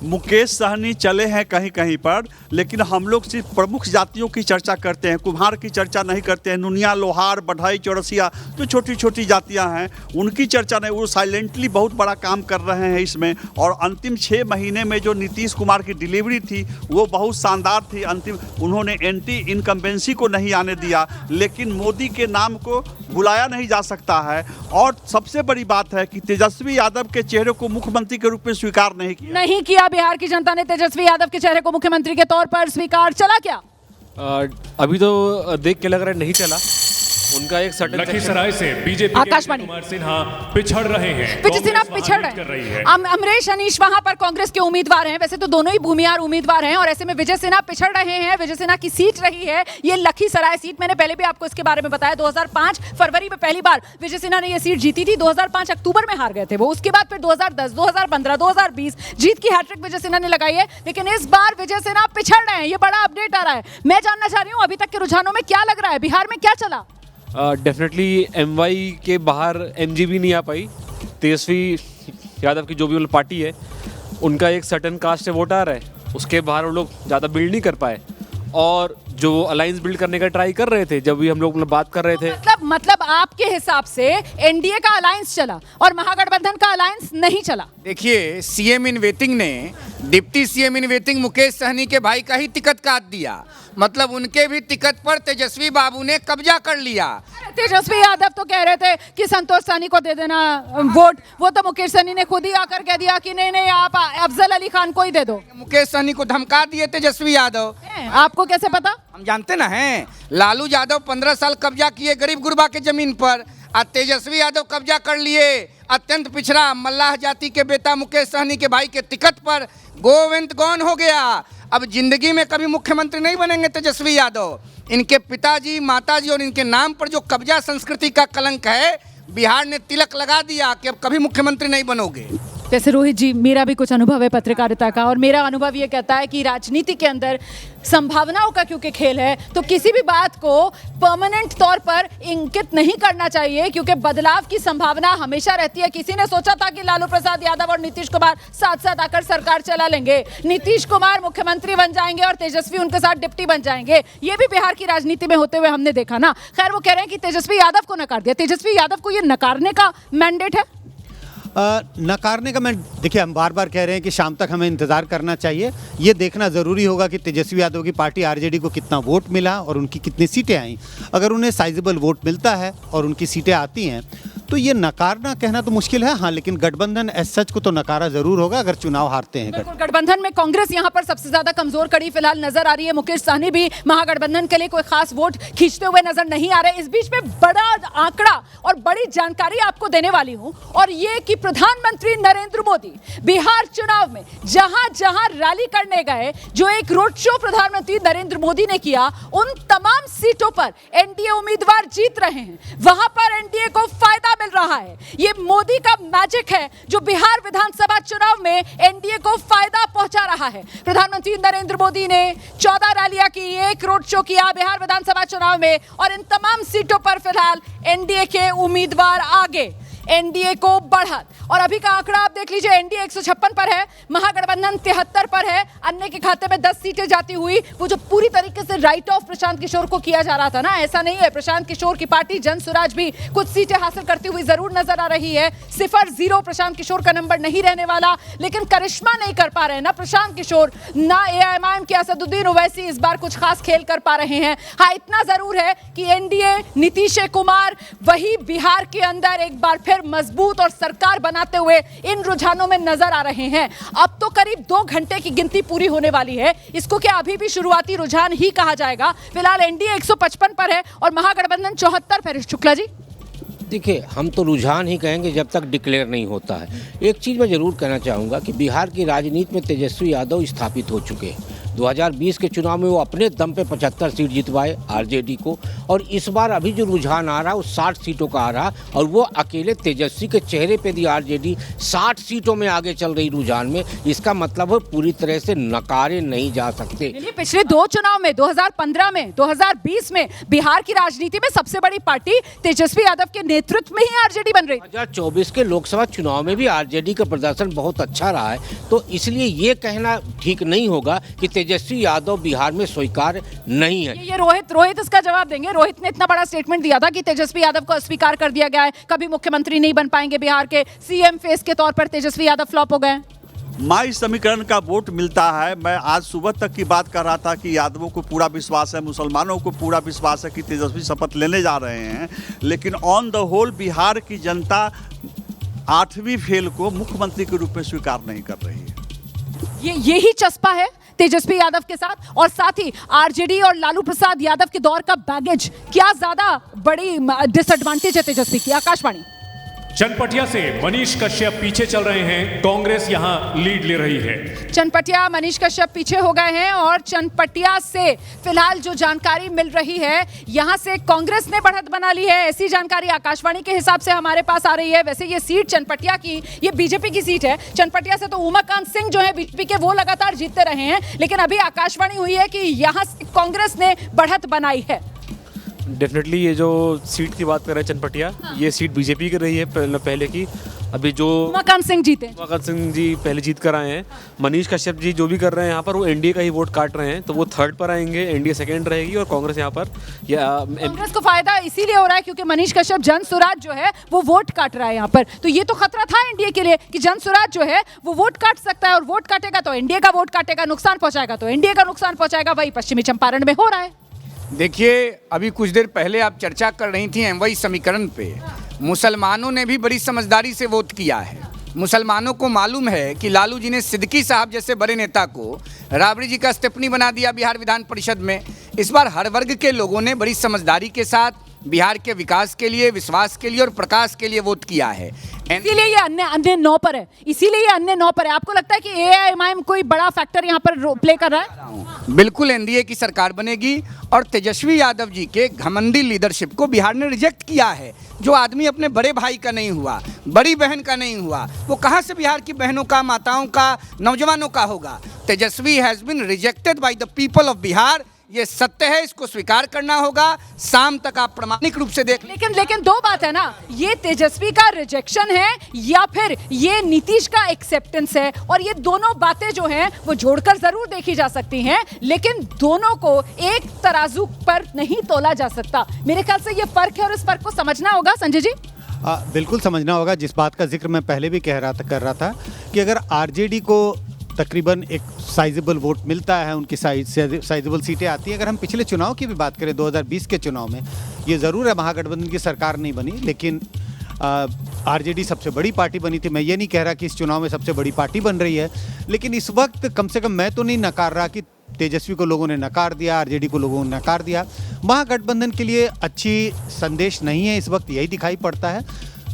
मुकेश सहनी चले हैं कहीं कहीं पर, लेकिन हम लोग सिर्फ प्रमुख जातियों की चर्चा करते हैं, कुम्हार की चर्चा नहीं करते हैं। नुनिया, लोहार, बढ़ई, चौरसिया जो छोटी छोटी जातियां हैं उनकी चर्चा नहीं। वो साइलेंटली बहुत बड़ा काम कर रहे हैं इसमें। और अंतिम 6 महीने में जो नीतीश कुमार की डिलीवरी थी वो बहुत शानदार थी। अंतिम उन्होंने एंटी इनकम्बेंसी को नहीं आने दिया, लेकिन मोदी के नाम को बुलाया नहीं जा सकता है। और सबसे बड़ी बात है कि तेजस्वी यादव के चेहरे को मुख्यमंत्री के रूप में स्वीकार नहीं किया। बिहार की जनता ने तेजस्वी यादव के चेहरे को मुख्यमंत्री के तौर पर स्वीकार। चला क्या? अभी तो देख के लग रहा है नहीं चला। उनका एक सर्टेन लखीसराय से बीजेपी आकाशवाणी कुमार सिन्हा पिछड़ रहे हैं। विजय सिन्हा पिछड़ रहे हैं। अमरीश अनीश वहां पर कांग्रेस के उम्मीदवार हैं। वैसे तो दोनों ही भूमिहार उम्मीदवार हैं, और ऐसे में विजय सिन्हा पिछड़ रहे हैं। विजय सिन्हा की सीट रही है ये लखीसराय सीट। मैंने पहले भी आपको इसके बारे में बताया। 2005 फरवरी में पहली बार विजय सिन्हा ने ये सीट जीती थी। 2005 अक्टूबर में हार गए थे वो। उसके बाद फिर 2010, 2015, 2020 जीत की हैट्रिक विजय सिन्हा ने लगाई है। लेकिन इस बार विजय सिन्हा पिछड़ रहे हैं, ये बड़ा अपडेट आ रहा है। मैं जानना चाह रही हूँ अभी तक के रुझानों में क्या लग रहा है, बिहार में क्या चला? डेफिनेटली एमवाई के बाहर एमजीबी नहीं आ पाई। तेजस्वी यादव की जो भी पार्टी है उनका एक सर्टेन कास्ट से वोट आ रहा है, उसके बाहर वो लोग ज़्यादा बिल्ड नहीं कर पाए, और जो अलायंस बिल्ड करने का ट्राई कर रहे थे, जब भी हम लोग बात कर रहे थे, मतलब आपके हिसाब से एनडीए का अलायंस चला और महागठबंधन का अलायंस नहीं चला। देखिए, सीएम इन वेटिंग ने deputy CM in waiting Mukesh Sahni के भाई का ही टिकट काट दिया, मतलब उनके भी टिकट पर तेजस्वी बाबू ने कब्जा कर लिया। तेजस्वी यादव तो कह रहे थे कि संतोष सहनी को दे देना वोट, वो तो मुकेश सहनी ने खुद ही आकर कह दिया कि नहीं आप अफजल अली खान को ही दे दो। मुकेश सहनी को धमका दिए तेजस्वी यादव। आपको कैसे पता? हम जानते ना हैं, लालू यादव 15 साल कब्जा किए गरीब गुरबा के जमीन पर, और तेजस्वी यादव कब्जा कर लिए अत्यंत पिछड़ा मल्लाह जाति के बेटा मुकेश सहनी के भाई के टिकट पर। गोविंद गौन हो गया, अब जिंदगी में कभी मुख्यमंत्री नहीं बनेंगे तेजस्वी यादव। इनके पिताजी माताजी और इनके नाम पर जो कब्जा संस्कृति का कलंक है, बिहार ने तिलक लगा दिया कि अब कभी मुख्यमंत्री नहीं बनोगे। वैसे रोहित जी, मेरा भी कुछ अनुभव है पत्रकारिता का, और मेरा अनुभव ये कहता है कि राजनीति के अंदर संभावनाओं का क्योंकि खेल है, तो किसी भी बात को परमानेंट तौर पर इंगित नहीं करना चाहिए, क्योंकि बदलाव की संभावना हमेशा रहती है। किसी ने सोचा था कि लालू प्रसाद यादव और नीतीश कुमार साथ साथ आकर सरकार चला लेंगे, नीतीश कुमार मुख्यमंत्री बन जाएंगे और तेजस्वी उनके साथ डिप्टी बन जाएंगे। ये भी बिहार की राजनीति में होते हुए हमने देखा ना। खैर, वो कह रहे हैं कि तेजस्वी यादव को नकार दिया। तेजस्वी यादव को ये नकारने का मैंडेट है? नकारने का मैं, देखिए, हम बार बार कह रहे हैं कि शाम तक हमें इंतज़ार करना चाहिए। ये देखना ज़रूरी होगा कि तेजस्वी यादव की पार्टी आरजेडी को कितना वोट मिला और उनकी कितनी सीटें आईं। अगर उन्हें साइजेबल वोट मिलता है और उनकी सीटें आती हैं तो ये नकारना कहना तो मुश्किल है, हाँ, लेकिन गठबंधन एज सच को तो नकारा ज़रूर होगा अगर चुनाव हारते हैं। गठबंधन में कांग्रेस यहाँ पर सबसे ज़्यादा कमज़ोर कड़ी फिलहाल नजर आ रही है। मुकेश सहनी भी महागठबंधन के लिए कोई खास वोट खींचते हुए नजर नहीं आ रहे। इस बीच में बड़ा आंकड़ा और बड़ी जानकारी आपको देने वाली हूँ, और ये कि प्रधानमंत्री नरेंद्र मोदी बिहार चुनाव में जहां जहां रैली करने गए, जो एक रोड शो प्रधानमंत्री नरेंद्र मोदी ने किया, उन तमाम सीटों पर एनडीए उम्मीदवार जीत रहे हैं। वहां पर एनडीए को फायदा मिल रहा है। ये मोदी का मैजिक है जो बिहार विधानसभा चुनाव में एनडीए को फायदा पहुंचा रहा है। प्रधानमंत्री नरेंद्र मोदी ने 14 रैलियां की, एक रोड शो किया बिहार विधानसभा चुनाव में, और इन तमाम सीटों पर फिलहाल एनडीए के उम्मीदवार आगे, एनडीए को बढ़त। और अभी का आंकड़ा आप देख लीजिए, एनडीए 156 पर है, महागठबंधन 73 पर है, अन्य के खाते में 10 सीटें जाती हुई। वो जो पूरी तरीके से राइट ऑफ प्रशांत किशोर को किया जा रहा था ना, ऐसा नहीं है। प्रशांत किशोर की पार्टी जन स्वराज भी कुछ सीटें हासिल करती हुई जरूर नजर आ रही है। 0-0 प्रशांत किशोर का नंबर नहीं रहने वाला, लेकिन करिश्मा नहीं कर पा रहे ना प्रशांत किशोर, ना एआईएमआईएम के असदुद्दीन ओवैसी इस बार कुछ खास खेल कर पा रहे हैं। हाँ, इतना जरूर है कि एनडीए नीतीश कुमार वही बिहार के अंदर एक बार फिर मजबूत और सरकार बनाते हुए इन रुझानों में नजर आ रहे हैं। अब तो करीब 2 घंटे की गिनती पूरी होने वाली है। इसको क्या अभी भी शुरुआती रुझान ही कहा जाएगा? फिलहाल एनडीए 155 पर है और महागठबंधन 74 पर है। शुक्ला जी, देखिए, हम तो रुझान ही कहेंगे जब तक डिक्लेयर नहीं होता है। एक चीज़ मैं ज़रूर कहना चाहूँगा कि बिहार की राजनीति में तेजस्वी यादव स्थापित हो चुके हैं। 2020 के चुनाव में वो अपने दम पे 75 सीट जितवाए आरजेडी को, और इस बार अभी जो रुझान आ रहा है वो 60 सीटों का आ रहा, और वो अकेले तेजस्वी के चेहरे पे दी आरजेडी 60 सीटों में आगे चल रही रुझान में। इसका मतलब है पूरी तरह से नकारे नहीं जा सकते। पिछले 2 चुनाव में, 2015 में, 2020 में बिहार की राजनीति में सबसे बड़ी पार्टी तेजस्वी यादव के नेतृत्व में ही आरजेडी बन रही। 2024 के लोकसभा चुनाव में भी आरजेडी का प्रदर्शन बहुत अच्छा रहा है, तो इसलिए ये कहना ठीक नहीं होगा कि तेजस्वी यादव बिहार में स्वीकार नहीं है। ये रोहित इसका जवाब देंगे। रोहित ने इतना बड़ा स्टेटमेंट दिया था कि तेजस्वी यादव को अस्वीकार कर दिया गया है, कभी मुख्यमंत्री नहीं बन पाएंगे बिहार के, सीएम फेस के तौर पर तेजस्वी यादव फ्लॉप हो गए। माई समीकरण का वोट मिलता है। मैं आज सुबह तक की बात कर रहा था कि यादवों को पूरा विश्वास है, मुसलमानों को पूरा विश्वास है कि तेजस्वी शपथ लेने जा रहे हैं, लेकिन ऑन द होल बिहार की जनता 8वीं फेल को मुख्यमंत्री के रूप में स्वीकार नहीं कर रही है। यही चस्पा है तेजस्वी यादव के साथ, और साथ ही आरजेडी और लालू प्रसाद यादव के दौर का बैगेज। क्या ज्यादा बड़ी डिसएडवांटेज है तेजस्वी की? आकाशवाणी। चनपटिया से मनीष कश्यप पीछे चल रहे हैं, कांग्रेस यहां लीड ले रही है। चनपटिया मनीष कश्यप पीछे हो गए हैं, और चनपटिया से फिलहाल जो जानकारी मिल रही है, यहां से कांग्रेस ने बढ़त बना ली है, ऐसी जानकारी आकाशवाणी के हिसाब से हमारे पास आ रही है। वैसे ये सीट चनपटिया की, ये बीजेपी की सीट है। चनपटिया से तो उमाकांत सिंह जो है बीजेपी के, वो लगातार जीतते रहे हैं, लेकिन अभी आकाशवाणी हुई है कि यहां से कांग्रेस ने बढ़त बनाई है। डेफिनेटली ये जो सीट की बात कर रहे हैं चनपटिया, ये सीट बीजेपी की रही है पहले की, अभी जो उमाकांत सिंह जीते, उमाकांत सिंह जी पहले जीत कर आए हैं, मनीष कश्यप जी जो भी कर रहे हैं यहाँ पर वो एनडीए का ही वोट काट रहे हैं, तो वो थर्ड पर आएंगे, एनडीए सेकंड रहेगी और कांग्रेस यहाँ पर कांग्रेस को फायदा इसीलिए हो रहा है क्योंकि मनीष कश्यप जन सुराज जो है वो वोट काट रहा है यहाँ पर, तो ये तो खतरा था एनडीए के लिए कि जन सुराज जो है वो वोट काट सकता है और वोट काटेगा तो एनडीए का वोट काटेगा, नुकसान पहुंचाएगा तो एनडीए का नुकसान पहुंचाएगा। वही पश्चिमी चंपारण में हो रहा है। देखिए, अभी कुछ देर पहले आप चर्चा कर रही थी एमवाई समीकरण पे, मुसलमानों ने भी बड़ी समझदारी से वोट किया है। मुसलमानों को मालूम है कि लालू जी ने सिद्दीकी साहब जैसे बड़े नेता को राबड़ी जी का स्टेपनी बना दिया बिहार विधान परिषद में। इस बार हर वर्ग के लोगों ने बड़ी समझदारी के साथ बिहार के विकास के लिए, विश्वास के लिए और प्रकाश के लिए वोट किया है। इसीलिए ये अन्य 9 पर है, इसीलिए ये अन्य 9 पर है। आपको लगता है कि एआईएमआईएम कोई बड़ा फैक्टर यहाँ पर प्ले कर रहा है? बिल्कुल एनडीए की सरकार बनेगी और तेजस्वी यादव जी के घमंडी लीडरशिप को बिहार ने रिजेक्ट किया है। जो आदमी अपने बड़े भाई का नहीं हुआ, बड़ी बहन का नहीं हुआ, वो कहाँ से बिहार की बहनों का, माताओं का, नौजवानों का होगा? Tejashwi has been rejected by the people of Bihar. ये सत्य है, इसको स्वीकार करना होगा। शाम तक आप प्रमाणिक रूप से देख। लेकिन दो बात है ना, ये तेजस्वी का रिजेक्शन है या फिर ये नीतीश का एक्सेप्टेंस है, और ये दोनों बातें जो हैं वो जोड़कर जरूर देखी जा सकती हैं, लेकिन दोनों को एक तराजू पर नहीं तोला जा सकता। मेरे ख्याल से ये फर्क है और इस फर्क को समझना होगा। संजय जी, बिल्कुल समझना होगा। जिस बात का जिक्र मैं पहले भी कर रहा था कि अगर आरजेडी को तकरीबन एक साइजेबल वोट मिलता है, उनकी साइजेबल सीटें आती हैं। अगर हम पिछले चुनाव की भी बात करें, 2020 के चुनाव में, ये ज़रूर है महागठबंधन की सरकार नहीं बनी, लेकिन आरजेडी सबसे बड़ी पार्टी बनी थी। मैं ये नहीं कह रहा कि इस चुनाव में सबसे बड़ी पार्टी बन रही है, लेकिन इस वक्त कम से कम मैं तो नहीं नकार रहा कि तेजस्वी को लोगों ने नकार दिया, आरजेडी को लोगों ने नकार दिया। महागठबंधन के लिए अच्छी संदेश नहीं है इस वक्त, यही दिखाई पड़ता है।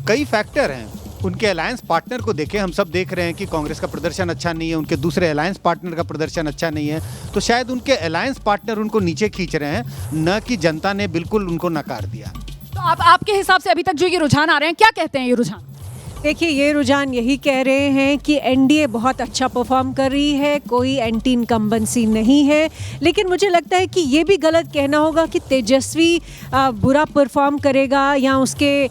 कई फैक्टर हैं, उनके अलायंस पार्टनर को देखें, हम सब देख रहे हैं कि कांग्रेस का प्रदर्शन अच्छा नहीं है, उनके दूसरे अलायंस पार्टनर का प्रदर्शन अच्छा नहीं है, तो शायद उनके अलायंस पार्टनर उनको नीचे खींच रहे हैं, न कि जनता ने बिल्कुल उनको नकार दिया। तो आपके हिसाब से अभी तक जो ये रुझान आ रहे हैं, क्या कहते हैं ये रुझान? देखिए, ये रुझान यही कह रहे हैं कि एनडीए बहुत अच्छा परफॉर्म कर रही है, कोई एंटी इनकम्बेंसी नहीं है, लेकिन मुझे लगता है कि ये भी गलत कहना होगा कि तेजस्वी बुरा परफॉर्म करेगा या उसके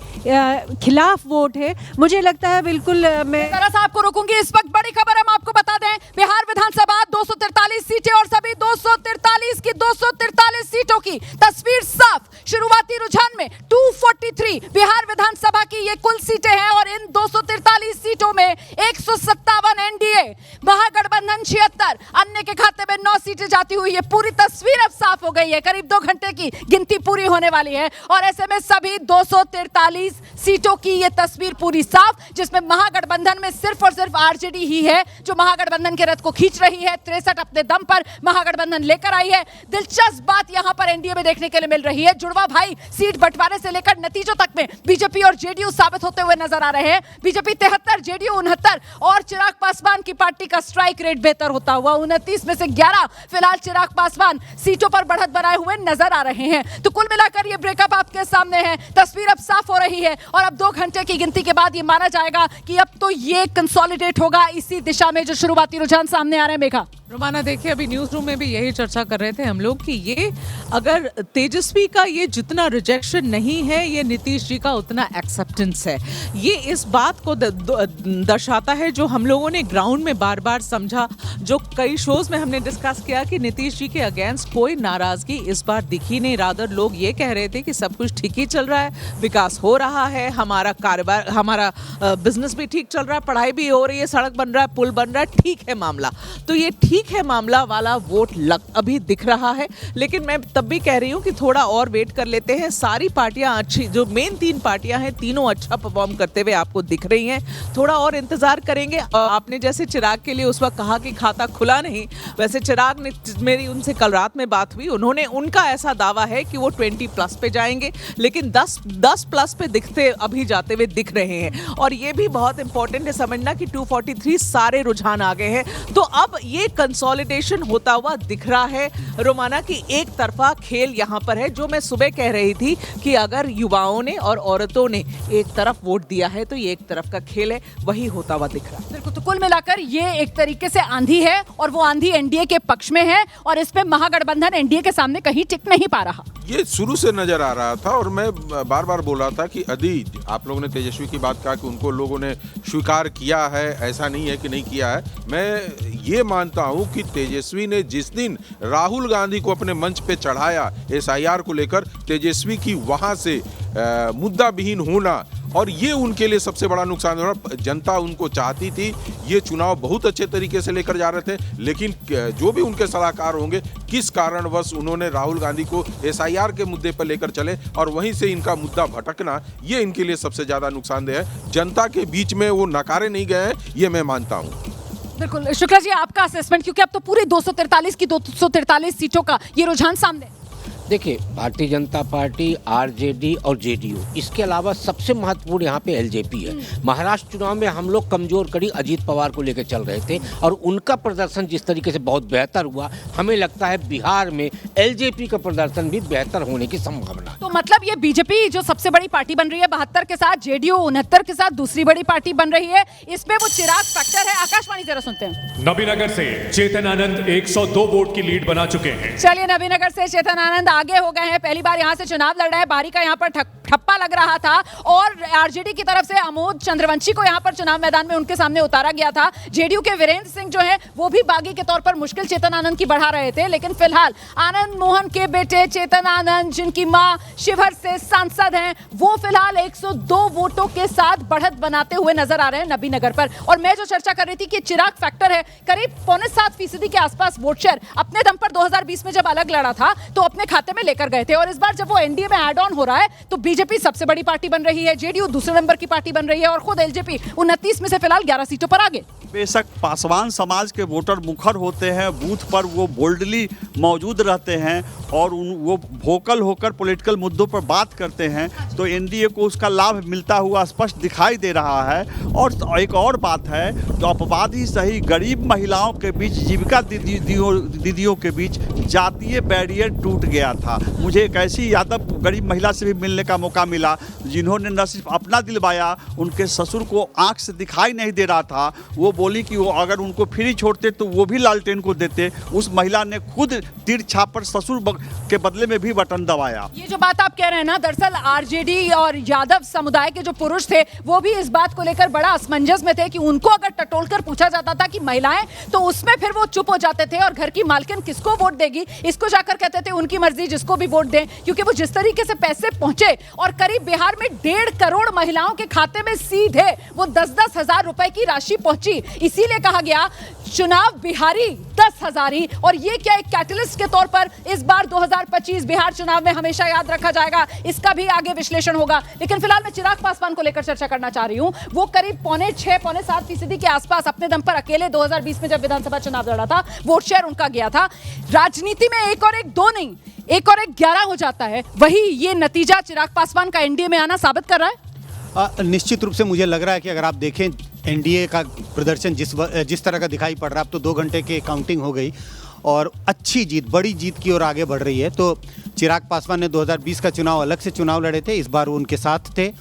खिलाफ वोट है। मुझे लगता है बिल्कुल मैं जरा सा आपको रोकूंगी। इस वक्त बड़ी खबर हम आपको बता दें, बिहार विधानसभा 243 सीटें और सभी 243 की 243 सीटों की तस्वीर साफ। शुरुआती रुझान में 243 बिहार विधानसभा की ये कुल सीटें हैं और इन 243 सीटों में 157 एनडीए, महागठबंधन 76, अन्य के खाते में 9 सीटें जाती हुई। ये पूरी तस्वीर अब साफ हो गई है। करीब 2 घंटे की गिनती पूरी होने वाली है और ऐसे में सभी 243 सीटों की ये तस्वीर पूरी साफ, जिसमें महागठबंधन में सिर्फ और सिर्फ आरजेडी ही है जो महागठबंधन के रथ को खींच रही है। 63 अपने दम पर महागठबंधन लेकर आई है। दिलचस्प बात यहां पर एनडीए में देखने के लिए मिल रही है, जुड़वा भाई सीट बंटवारे से लेकर नतीजों तक में बीजेपी और जेडीयू साबित होते हुए नजर आ रहे हैं। बीजेपी 73, जेडीयू 69 और चिराग पासवान की पार्टी का स्ट्राइक रेट बेहतर होता हुआ 29 में से 11 फिलहाल चिराग पासवान सीटों पर बढ़त बनाए हुए नजर आ रहे हैं। तो कुल मिलाकर ये ब्रेकअप आपके सामने है, तस्वीर अब साफ हो रही है और अब 2 घंटे की गिनती के बाद ये माना जाएगा कि अब तो ये कंसोलिडेट होगा इसी दिशा में जो शुरुआती रुझान सामने आ रहे हैं। मेघा, रोमाना, देखिए अभी न्यूज रूम में भी यही चर्चा कर रहे थे हम लोग कि ये अगर तेजस्वी का ये जितना रिजेक्शन नहीं है, ये नीतीश जी का उतना एक्सेप्टेंस है। ये इस बात को दर्शाता है जो हम लोगों ने ग्राउंड में बार बार समझा, जो कई शोज में हमने डिस्कस किया कि नीतीश जी के अगेंस्ट कोई नाराजगी इस बार दिखी नहीं। रादर लोग ये कह रहे थे कि सब कुछ ठीक ही चल रहा है, विकास हो रहा है, हमारा कारोबार, हमारा बिजनेस भी ठीक चल रहा है, पढ़ाई भी हो रही है, सड़क बन रहा है, पुल बन रहा है, ठीक है मामला। तो ये ठीक है मामला वाला वोट अभी दिख रहा है, लेकिन मैं तब भी कह रही हूँ कि थोड़ा और वेट कर लेते हैं। सारी पार्टियां अच्छी, जो मेन 3 पार्टियां हैं, तीनों अच्छा परफॉर्म करते हुए आपको दिख रही हैं। थोड़ा और इंतजार करेंगे। आपने जैसे चिराग के लिए उस वक्त कहा कि खाता खुला नहीं, वैसे चिराग ने, मेरी उनसे कल रात में बात हुई, उन्होंने, उनका ऐसा दावा है कि वो 20+ पे जाएंगे, लेकिन 10+ पे दिखते अभी जाते हुए दिख रहे हैं। और ये भी बहुत इंपॉर्टेंट है समझना कि 243 सारे रुझान आ गए हैं। तो अब ये कंसोलिडेशन होता हुआ दिख रहा है रोमाना की एक तरफा खेल यहाँ पर है। जो मैं सुबह कह रही थी कि अगर युवाओं ने और औरतों ने एक तरफ वोट दिया है तो ये एक तरफ का खेल है, वही होता हुआ दिख रहा है। बिल्कुल, तो कुल मिलाकर ये एक तरीके से आंधी है और वो आंधी एनडीए के पक्ष में है और इस पे महागठबंधन एनडीए के सामने कहीं टिक नहीं पा रहा। ये शुरू से नजर आ रहा था और मैं बार बार बोल रहा था कि यदि आप लोगों ने तेजस्वी की बात कहा कि उनको लोगों ने स्वीकार किया है, ऐसा नहीं है कि नहीं किया है। मैं ये मानता हूं कि तेजस्वी ने जिस दिन राहुल गांधी को अपने मंच पे चढ़ाया एसआईआर को लेकर, तेजस्वी की वहां से मुद्दा विहीन होना और ये उनके लिए सबसे बड़ा नुकसान हो रहा। जनता उनको चाहती थी, ये चुनाव बहुत अच्छे तरीके से लेकर जा रहे थे, लेकिन जो भी उनके सलाहकार होंगे किस कारणवश उन्होंने राहुल गांधी को एसआईआर के मुद्दे पर लेकर चले और वहीं से इनका मुद्दा भटकना, ये इनके लिए सबसे ज्यादा नुकसानदेह है। जनता के बीच में वो नकारे नहीं गए हैं, ये मैं मानता हूँ। बिल्कुल शुक्ला जी, आपका असेसमेंट, क्योंकि अब तो पूरी 243 की 243 सीटों का ये रुझान सामने। देखिए, भारतीय जनता पार्टी, आरजेडी और जेडीयू, इसके अलावा सबसे महत्वपूर्ण यहाँ पे एलजेपी है। महाराष्ट्र चुनाव में हम लोग कमजोर कड़ी अजीत पवार को लेकर चल रहे थे और उनका प्रदर्शन जिस तरीके से बहुत बेहतर हुआ, हमें लगता है बिहार में एलजेपी का प्रदर्शन भी बेहतर होने की संभावना। तो मतलब ये बीजेपी जो सबसे बड़ी पार्टी बन रही है 72 के साथ, जेडीयू 69 के साथ दूसरी बड़ी पार्टी बन रही है, इसमें वो चिराग फैक्टर है। आकाशवाणी जरा सुनते हैं। नबीनगर से चेतन आनंद 102 वोट की लीड बना चुके हैं। चलिए, नबीनगर से चेतन आनंद आगे हो गए हैं, पहली बार यहां से चुनाव लड़ रहे हैं। बारी का यहां पर ठप्पा लग रहा था और आरजेडी की तरफ से अमोद चंद्रवंशी को यहां पर चुनाव मैदान में उनके सामने उतारा गया था। जेडीयू के वीरेंद्र सिंह जो है वो भी बागी के तौर पर मुश्किल चेतन आनंद की बढ़ा रहे थे, लेकिन फिलहाल आनंद मोहन के बेटे चेतन आनंद, जिनकी मां शिवहर से सांसद हैं, वो फिलहाल 102 वोटों के साथ बढ़त बनाते हुए नजर आ रहे हैं नबीनगर पर। और मैं जो चर्चा कर रही थी कि चिराग फैक्टर है, करीब 7.25% के आसपास वोट शेयर अपने दम पर 2020 में जब अलग लड़ा था तो अपने खाते में लेकर गए थे। और इस बार जब वो एनडीए में ऐड ऑन हो रहा है तो बीजेपी सबसे बड़ी पार्टी बन रही है, जेडीयू दूसरे नंबर की पार्टी बन रही है और खुद एलजेपी 29 में से फिलहाल 11 सीटों पर आगे। बेशक पासवान समाज के वोटर मुखर होते हैं, बूथ पर वो बोल्डली मौजूद रहते हैं और वो वोकल होकर पॉलिटिकल मुद्दों पर बात करते हैं, तो एनडीए को उसका लाभ मिलता हुआ स्पष्ट दिखाई दे रहा है। और एक और बात है, जो अपवाद ही सही, गरीब महिलाओं के बीच, जीविका दीदियों के बीच जातीय बैरियर टूट गया था। मुझे एक ऐसी यादव गरीब महिला से भी मिलने का मौका मिला जिन्होंने न सिर्फ अपना दिल बाया, उनके ससुर को आंख से दिखाई नहीं दे रहा था। वो बोली कि वो अगर उनको फ्री छोड़ते तो वो भी लालटेन को देते। उस महिला ने खुद तीर छाप पर ससुर के बदले में भी बटन दबाया। ये जो बात आप कह रहे हैं ना, दरअसल आरजेडी और यादव समुदाय के जो पुरुष थे वो भी इस बात को लेकर बड़ा असमंजस में थे कि उनको अगर टटोल कर पूछा जाता था कि महिलाएं, तो उसमें फिर वो चुप हो जाते थे और घर की मालकिन किसको वोट देगी इसको जाकर कहते थे उनकी मर्जी, जिसको भी वोट दें। क्योंकि वो जिस तरीके से पैसे पहुंचे और करीब बिहार में 1.5 करोड़ महिलाओं के खाते में सीधे वो 10-10 हजार रुपए की राशि पहुंची, इसीलिए कहा गया चुनाव बिहारी 10,000 ही। और ये क्या एक कैटलिस्ट के तौर पर इस बार 2025 बिहार चुनाव में हमेशा याद रखा जाएगा, इसका भी आगे विश्लेषण होगा। लेकिन फिलहाल मैं चिराग पासवान को लेकर चर्चा करना चाह रही हूं। वो करीब 6.5-7% के आसपास अपने दम पर अकेले 2020 में जब विधानसभा चुनाव लड़ा था, वोट शेयर उनका गया था। राजनीति में 1 और 1 2 नहीं, 1 और 1 11 हो जाता है। वही ये नतीजा चिराग पासवान का एनडीए में आना साबित कर रहा है। निश्चित रूप से मुझे लग रहा है कि अगर आप देखें एनडीए का प्रदर्शन जिस तरह का दिखाई पड़ रहा है, अब तो 2 घंटे की काउंटिंग हो गई और अच्छी जीत, बड़ी जीत की ओर आगे बढ़ रही है। तो चिराग पासवान ने 2020 का चुनाव अलग से चुनाव लड़े थे, इस बार वो उनके साथ थे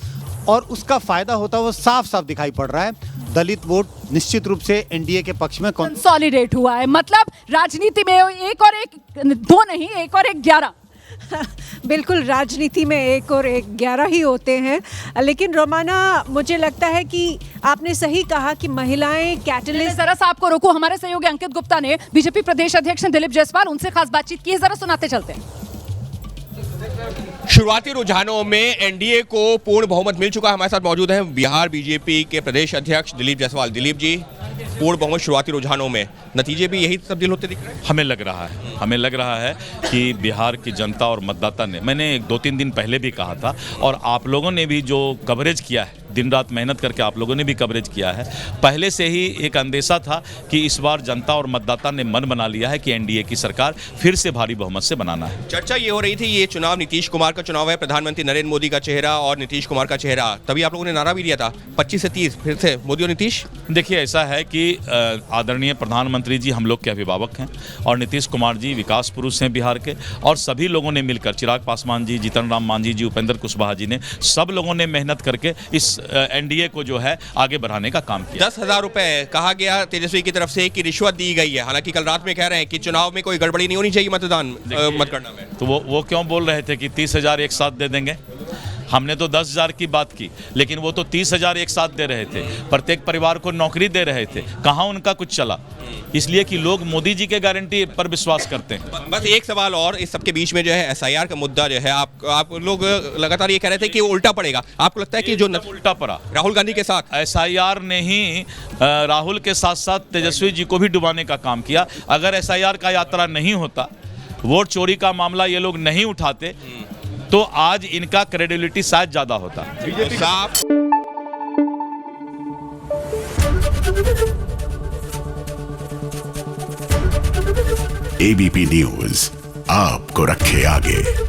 और उसका फायदा होता हुआ साफ साफ दिखाई पड़ रहा है। दलित वोट निश्चित रूप से एनडीए के पक्ष में कंसोलिडेट हुआ है। मतलब राजनीति में 1 और 1 2 नहीं, 1 और 1 11। बिल्कुल, राजनीति में 1 और 1 11 ही होते हैं। लेकिन रोमाना, मुझे लगता है कि आपने सही कहा कि महिलाएं कैटलिस्ट। जरा सा आपको रोकूं, हमारे सहयोगी अंकित गुप्ता ने बीजेपी प्रदेश अध्यक्ष दिलीप जायसवाल, उनसे खास बातचीत की है, जरा सुनाते चलते हैं। शुरुआती रुझानों में एनडीए को पूर्ण बहुमत मिल चुका है। हमारे साथ मौजूद हैं बिहार बीजेपी के प्रदेश अध्यक्ष दिलीप जायसवाल। दिलीप जी, पूर्ण बहुमत शुरुआती रुझानों में, नतीजे भी यही तब्दील होते दिख रहे हैं? हमें लग रहा है कि बिहार की जनता और मतदाता ने, मैंने 2-3 दिन पहले भी कहा था और आप लोगों ने भी जो कवरेज किया है दिन रात मेहनत करके आप लोगों ने भी कवरेज किया है। पहले से ही एक अंदेशा था कि इस बार जनता और मतदाता ने मन बना लिया है कि एनडीए की सरकार फिर से भारी बहुमत से बनाना है। चर्चा ये हो रही थी, ये चुनाव नीतीश कुमार का चुनाव है, प्रधानमंत्री नरेंद्र मोदी का चेहरा और नीतीश कुमार का चेहरा, तभी आप लोगों ने नारा भी दिया था 25 से 30 फिर से मोदी और नीतीश। देखिए, ऐसा है कि आदरणीय प्रधानमंत्री जी हम लोग के अभिभावक हैं और नीतीश कुमार जी विकास पुरुष हैं बिहार के, और सभी लोगों ने मिलकर, चिराग पासवान जी, जीतन राम मांझी जी, उपेंद्र कुशवाहा जी ने, सब लोगों ने मेहनत करके इस एनडीए को जो है आगे बढ़ाने का काम किया। 10,000 रुपए कहा गया तेजस्वी की तरफ से कि रिश्वत दी गई है, हालांकि कल रात में कह रहे हैं कि चुनाव में कोई गड़बड़ी नहीं होनी चाहिए मतगणना में। तो वो क्यों बोल रहे थे कि 30,000 एक साथ दे देंगे? हमने तो 10,000 की बात की, लेकिन वो तो 30,000 एक साथ दे रहे थे, प्रत्येक परिवार को नौकरी दे रहे थे, कहाँ उनका कुछ चला? इसलिए कि लोग मोदी जी के गारंटी पर विश्वास करते हैं। बस एक सवाल और, इस सबके बीच में जो है एसआईआर का मुद्दा जो है, आप लोग लगातार ये कह रहे थे कि वो उल्टा पड़ेगा, आपको लगता है कि जो उल्टा पड़ा राहुल गांधी के साथ? एसआईआर ने ही राहुल के साथ साथ तेजस्वी जी को भी डुबाने का काम किया। अगर एसआईआर का यात्रा नहीं होता, वोट चोरी का मामला ये लोग नहीं उठाते, तो आज इनका क्रेडिबिलिटी शायद ज्यादा होता। एबीपी न्यूज आपको रखे आगे।